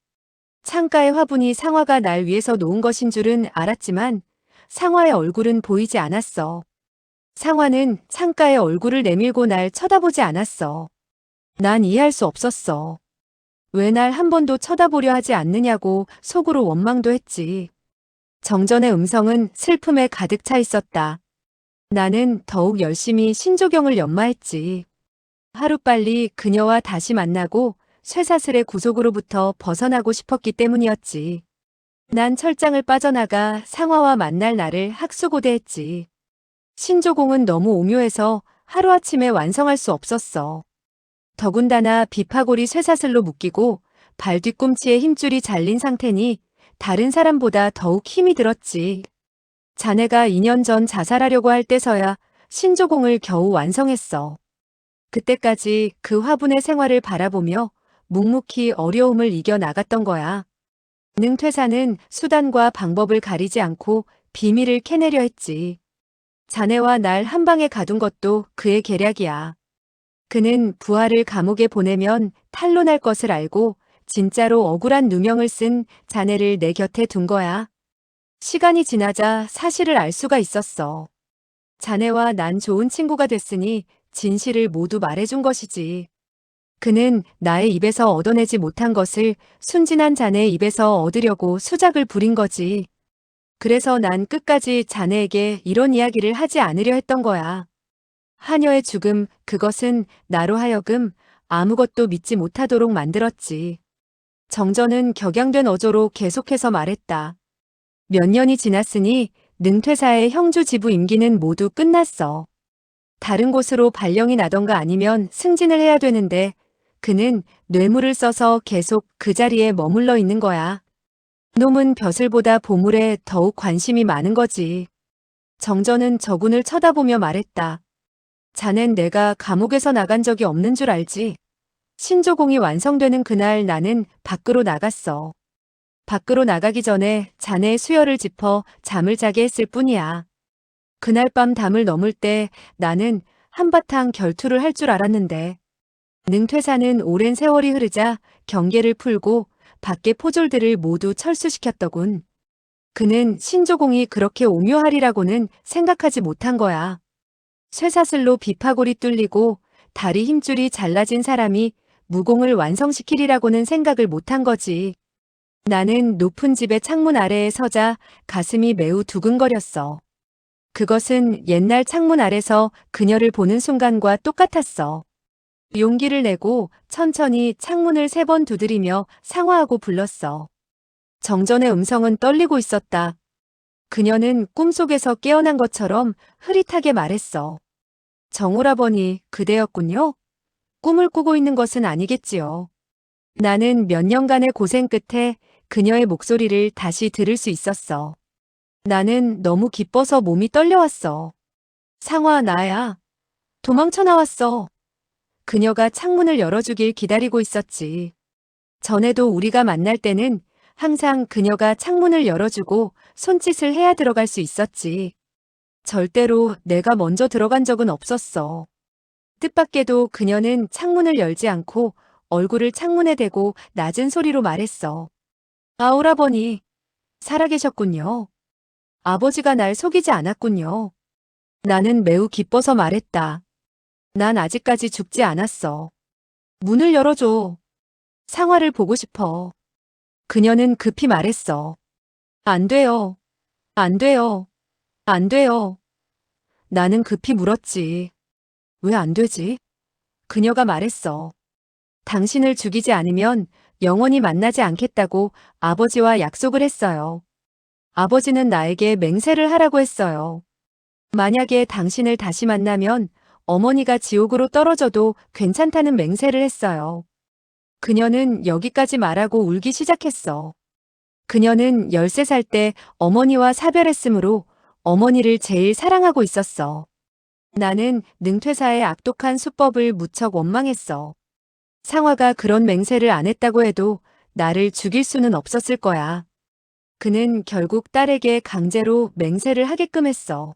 창가의 화분이 상화가 날 위해서 놓은 것인 줄은 알았지만 상화의 얼굴은 보이지 않았어. 상화는 창가에 얼굴을 내밀고 날 쳐다보지 않았어. 난 이해할 수 없었어. 왜 날 한 번도 쳐다보려 하지 않느냐고 속으로 원망도 했지. 정전의 음성은 슬픔에 가득 차 있었다. 나는 더욱 열심히 신조경을 연마했지. 하루빨리 그녀와 다시 만나고 쇠사슬의 구속으로부터 벗어나고 싶었기 때문이었지. 난 철장을 빠져나가 상화와 만날 날을 학수고대했지. 신조공은 너무 오묘해서 하루아침에 완성할 수 없었어. 더군다나 비파골이 쇠사슬로 묶이고 발 뒤꿈치에 힘줄이 잘린 상태니 다른 사람보다 더욱 힘이 들었지. 자네가 2년 전 자살하려고 할 때서야 신조공을 겨우 완성했어. 그때까지 그 화분의 생활을 바라보며 묵묵히 어려움을 이겨 나갔던 거야. 능퇴사는 수단과 방법을 가리지 않고 비밀을 캐내려 했지. 자네와 날 한 방에 가둔 것도 그의 계략이야. 그는 부하를 감옥에 보내면 탄로날 것을 알고 진짜로 억울한 누명을 쓴 자네를 내 곁에 둔 거야. 시간이 지나자 사실을 알 수가 있었어. 자네와 난 좋은 친구가 됐으니 진실을 모두 말해준 것이지. 그는 나의 입에서 얻어내지 못한 것을 순진한 자네의 입에서 얻으려고 수작을 부린 거지. 그래서 난 끝까지 자네에게 이런 이야기를 하지 않으려 했던 거야. 한여의 죽음, 그것은 나로 하여금 아무것도 믿지 못하도록 만들었지. 정전은 격양된 어조로 계속해서 말했다. 몇 년이 지났으니 능퇴사의 형주 지부 임기는 모두 끝났어. 다른 곳으로 발령이 나던가 아니면 승진을 해야 되는데 그는 뇌물을 써서 계속 그 자리에 머물러 있는 거야. 놈은 벼슬보다 보물에 더욱 관심이 많은 거지. 정전은 저군을 쳐다보며 말했다. 자넨 내가 감옥에서 나간 적이 없는 줄 알지? 신조공이 완성되는 그날 나는 밖으로 나갔어. 밖으로 나가기 전에 자네의 수혈을 짚어 잠을 자게 했을 뿐이야. 그날 밤 담을 넘을 때 나는 한바탕 결투를 할 줄 알았는데 능퇴사는 오랜 세월이 흐르자 경계를 풀고 밖의 포졸들을 모두 철수시켰더군. 그는 신조공이 그렇게 오묘하리라고는 생각하지 못한 거야. 쇠사슬로 비파골이 뚫리고 다리 힘줄이 잘라진 사람이 무공을 완성시키리라고는 생각을 못한 거지. 나는 높은 집의 창문 아래에 서자 가슴이 매우 두근거렸어. 그것은 옛날 창문 아래서 그녀를 보는 순간과 똑같았어. 용기를 내고 천천히 창문을 3번 두드리며 상화하고 불렀어. 정전의 음성은 떨리고 있었다. 그녀는 꿈속에서 깨어난 것처럼 흐릿하게 말했어. 정오라버니, 그대였군요? 꿈을 꾸고 있는 것은 아니겠지요. 나는 몇 년간의 고생 끝에 그녀의 목소리를 다시 들을 수 있었어. 나는 너무 기뻐서 몸이 떨려왔어. 상화, 나야. 도망쳐 나왔어. 그녀가 창문을 열어주길 기다리고 있었지. 전에도 우리가 만날 때는 항상 그녀가 창문을 열어주고 손짓을 해야 들어갈 수 있었지. 절대로 내가 먼저 들어간 적은 없었어. 뜻밖에도 그녀는 창문을 열지 않고 얼굴을 창문에 대고 낮은 소리로 말했어. 아, 오라버니, 살아계셨군요. 아버지가 날 속이지 않았군요. 나는 매우 기뻐서 말했다. 난 아직까지 죽지 않았어. 문을 열어줘. 상화를 보고 싶어. 그녀는 급히 말했어. 안 돼요. 안 돼요. 안 돼요. 나는 급히 물었지. 왜 안 되지? 그녀가 말했어. 당신을 죽이지 않으면 영원히 만나지 않겠다고 아버지와 약속을 했어요. 아버지는 나에게 맹세를 하라고 했어요. 만약에 당신을 다시 만나면 어머니가 지옥으로 떨어져도 괜찮다는 맹세를 했어요. 그녀는 여기까지 말하고 울기 시작했어. 그녀는 13살 때 어머니와 사별했으므로 어머니를 제일 사랑하고 있었어. 나는 능퇴사의 악독한 수법을 무척 원망했어. 상화가 그런 맹세를 안 했다고 해도 나를 죽일 수는 없었을 거야. 그는 결국 딸에게 강제로 맹세를 하게끔 했어.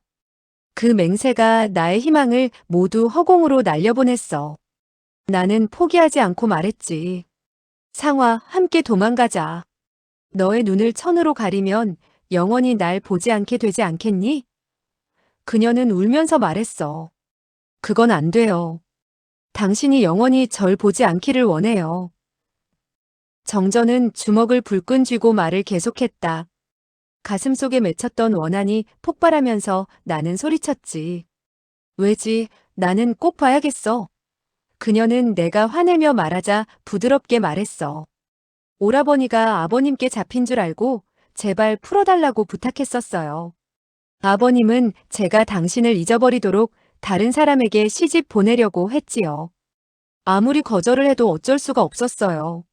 그 맹세가 나의 희망을 모두 허공으로 날려보냈어. 나는 포기하지 않고 말했지. 상화, 함께 도망가자. 너의 눈을 천으로 가리면 영원히 날 보지 않게 되지 않겠니? 그녀는 울면서 말했어. 그건 안 돼요. 당신이 영원히 절 보지 않기를 원해요. 정전은 주먹을 불끈 쥐고 말을 계속했다. 가슴속에 맺혔던 원한이 폭발하면서 나는 소리쳤지. 왜지? 나는 꼭 봐야겠어. 그녀는 내가 화내며 말하자 부드럽게 말했어. 오라버니가 아버님께 잡힌 줄 알고 제발 풀어달라고 부탁했었어요. 아버님은 제가 당신을 잊어버리도록 다른 사람에게 시집 보내려고 했지요. 아무리 거절을 해도 어쩔 수가 없었어요.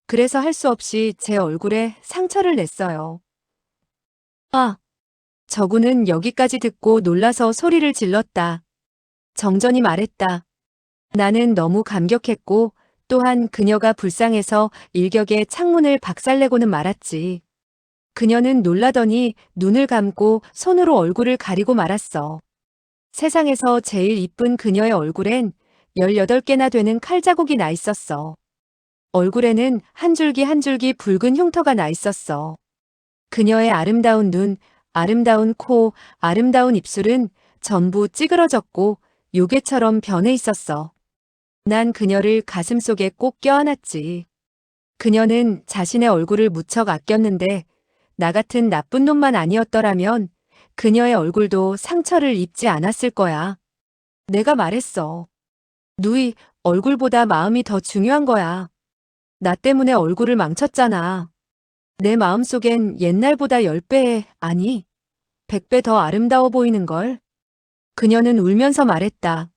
그래서 할 수 없이 제 얼굴에 상처를 냈어요. 아, 저구는 여기까지 듣고 놀라서 소리를 질렀다. 정전이 말했다. 나는 너무 감격했고 또한 그녀가 불쌍해서 일격에 창문을 박살내고는 말았지. 그녀는 놀라더니 눈을 감고 손으로 얼굴을 가리고 말았어. 세상에서 제일 이쁜 그녀의 얼굴엔 18개나 되는 칼자국이 나 있었어. 얼굴에는 한 줄기 한 줄기 붉은 흉터가 나 있었어. 그녀의 아름다운 눈, 아름다운 코, 아름다운 입술은 전부 찌그러졌고 요괴처럼 변해 있었어. 난 그녀를 가슴속에 꼭 껴안았지. 그녀는 자신의 얼굴을 무척 아꼈는데 나 같은 나쁜 놈만 아니었더라면 그녀의 얼굴도 상처를 입지 않았을 거야. 내가 말했어. 누이, 얼굴보다 마음이 더 중요한 거야. 나 때문에 얼굴을 망쳤잖아. 내 마음속엔 옛날보다 10배, 아니, 100배 더 아름다워 보이는걸. 그녀는 울면서 말했다.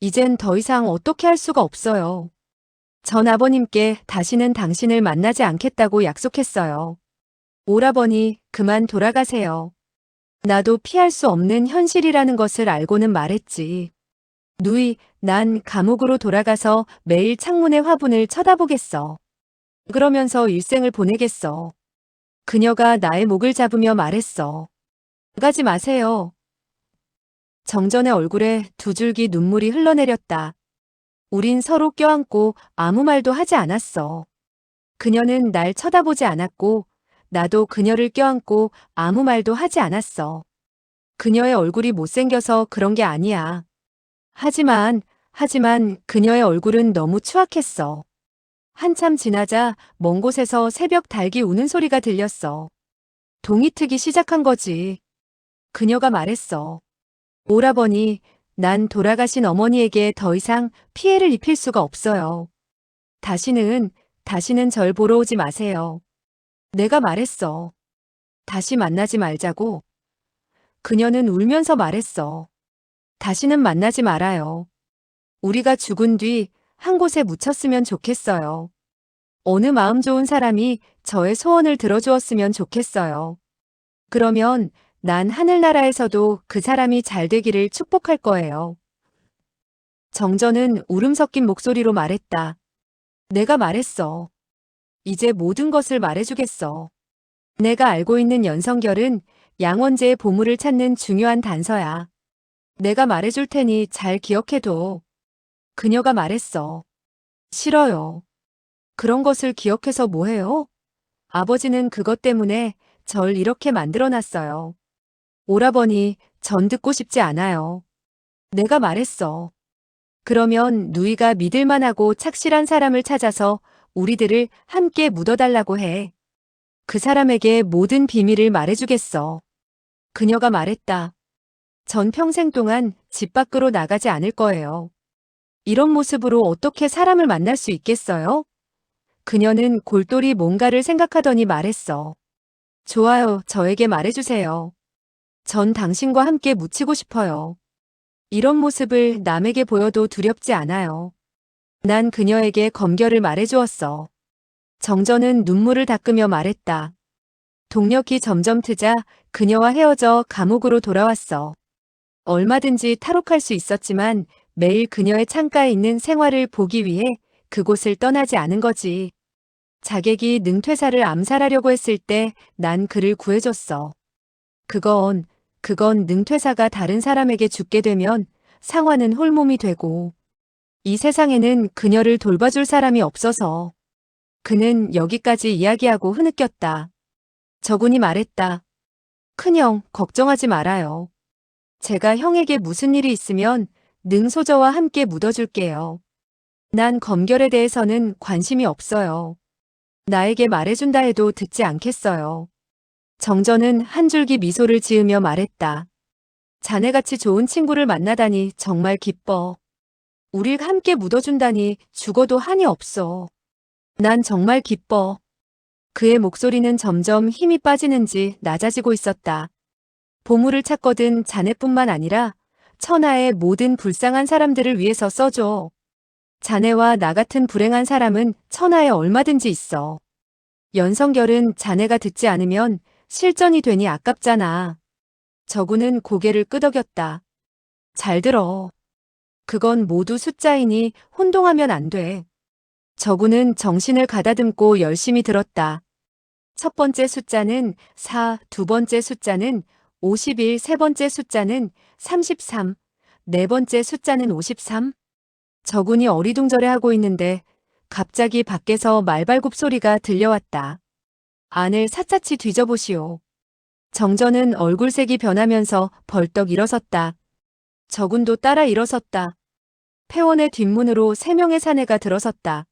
이젠 더 이상 어떻게 할 수가 없어요. 전 아버님께 다시는 당신을 만나지 않겠다고 약속했어요. 오라버니, 그만 돌아가세요. 나도 피할 수 없는 현실이라는 것을 알고는 말했지. 누이, 난 감옥으로 돌아가서 매일 창문의 화분을 쳐다보겠어. 그러면서 일생을 보내겠어. 그녀가 나의 목을 잡으며 말했어. 가지 마세요. 정전의 얼굴에 두 줄기 눈물이 흘러내렸다. 우린 서로 껴안고 아무 말도 하지 않았어. 그녀는 날 쳐다보지 않았고 나도 그녀를 껴안고 아무 말도 하지 않았어. 그녀의 얼굴이 못생겨서 그런 게 아니야. 하지만 그녀의 얼굴은 너무 추악했어. 한참 지나자 먼 곳에서 새벽 닭이 우는 소리가 들렸어. 동이 트기 시작한 거지. 그녀가 말했어. 오라버니, 난 돌아가신 어머니에게 더 이상 피해를 입힐 수가 없어요. 다시는 절 보러 오지 마세요. 내가 말했어. 다시 만나지 말자고. 그녀는 울면서 말했어. 다시는 만나지 말아요. 우리가 죽은 뒤 한 곳에 묻혔으면 좋겠어요. 어느 마음 좋은 사람이 저의 소원을 들어주었으면 좋겠어요. 그러면 난 하늘나라에서도 그 사람이 잘 되기를 축복할 거예요. 정전은 울음 섞인 목소리로 말했다. 내가 말했어. 이제 모든 것을 말해주겠어. 내가 알고 있는 연성결은 양원재의 보물을 찾는 중요한 단서야. 내가 말해줄 테니 잘 기억해둬. 그녀가 말했어. 싫어요. 그런 것을 기억해서 뭐해요? 아버지는 그것 때문에 절 이렇게 만들어놨어요. 오라버니, 전 듣고 싶지 않아요. 내가 말했어. 그러면 누이가 믿을만하고 착실한 사람을 찾아서 우리들을 함께 묻어달라고 해. 그 사람에게 모든 비밀을 말해주겠어. 그녀가 말했다. 전 평생 동안 집 밖으로 나가지 않을 거예요. 이런 모습으로 어떻게 사람을 만날 수 있겠어요? 그녀는 골똘히 뭔가를 생각하더니 말했어. 좋아요, 저에게 말해주세요. 전 당신과 함께 묻히고 싶어요. 이런 모습을 남에게 보여도 두렵지 않아요. 난 그녀에게 검결을 말해주었어. 정전은 눈물을 닦으며 말했다. 동력이 점점 트자 그녀와 헤어져 감옥으로 돌아왔어. 얼마든지 탈옥할 수 있었지만 매일 그녀의 창가에 있는 생활을 보기 위해 그곳을 떠나지 않은 거지. 자객이 능퇴사를 암살하려고 했을 때 난 그를 구해줬어. 그건 능퇴사가 다른 사람에게 죽게 되면 상화는 홀몸이 되고 이 세상에는 그녀를 돌봐줄 사람이 없어서 그는 여기까지 이야기하고 흐느꼈다. 저군이 말했다. 큰형, 걱정하지 말아요. 제가 형에게 무슨 일이 있으면 능소저와 함께 묻어줄게요. 난 검결에 대해서는 관심이 없어요. 나에게 말해준다 해도 듣지 않겠어요. 정전은 한 줄기 미소를 지으며 말했다. 자네같이 좋은 친구를 만나다니 정말 기뻐. 우릴 함께 묻어준다니 죽어도 한이 없어. 난 정말 기뻐. 그의 목소리는 점점 힘이 빠지는지 낮아지고 있었다. 보물을 찾거든 자네뿐만 아니라 천하의 모든 불쌍한 사람들을 위해서 써줘. 자네와 나 같은 불행한 사람은 천하에 얼마든지 있어. 연성결은 자네가 듣지 않으면 실전이 되니 아깝잖아. 저구는 고개를 끄덕였다. 잘 들어. 그건 모두 숫자이니 혼동하면 안 돼. 저구는 정신을 가다듬고 열심히 들었다. 첫 번째 숫자는 4, 두 번째 숫자는 51, 세 번째 숫자는 33, 네 번째 숫자는 53. 저군이 어리둥절해하고 있는데 갑자기 밖에서 말발굽 소리가 들려왔다. 안을 샅샅이 뒤져보시오. 정전은 얼굴색이 변하면서 벌떡 일어섰다. 저군도 따라 일어섰다. 폐원의 뒷문으로 3명의 사내가 들어섰다.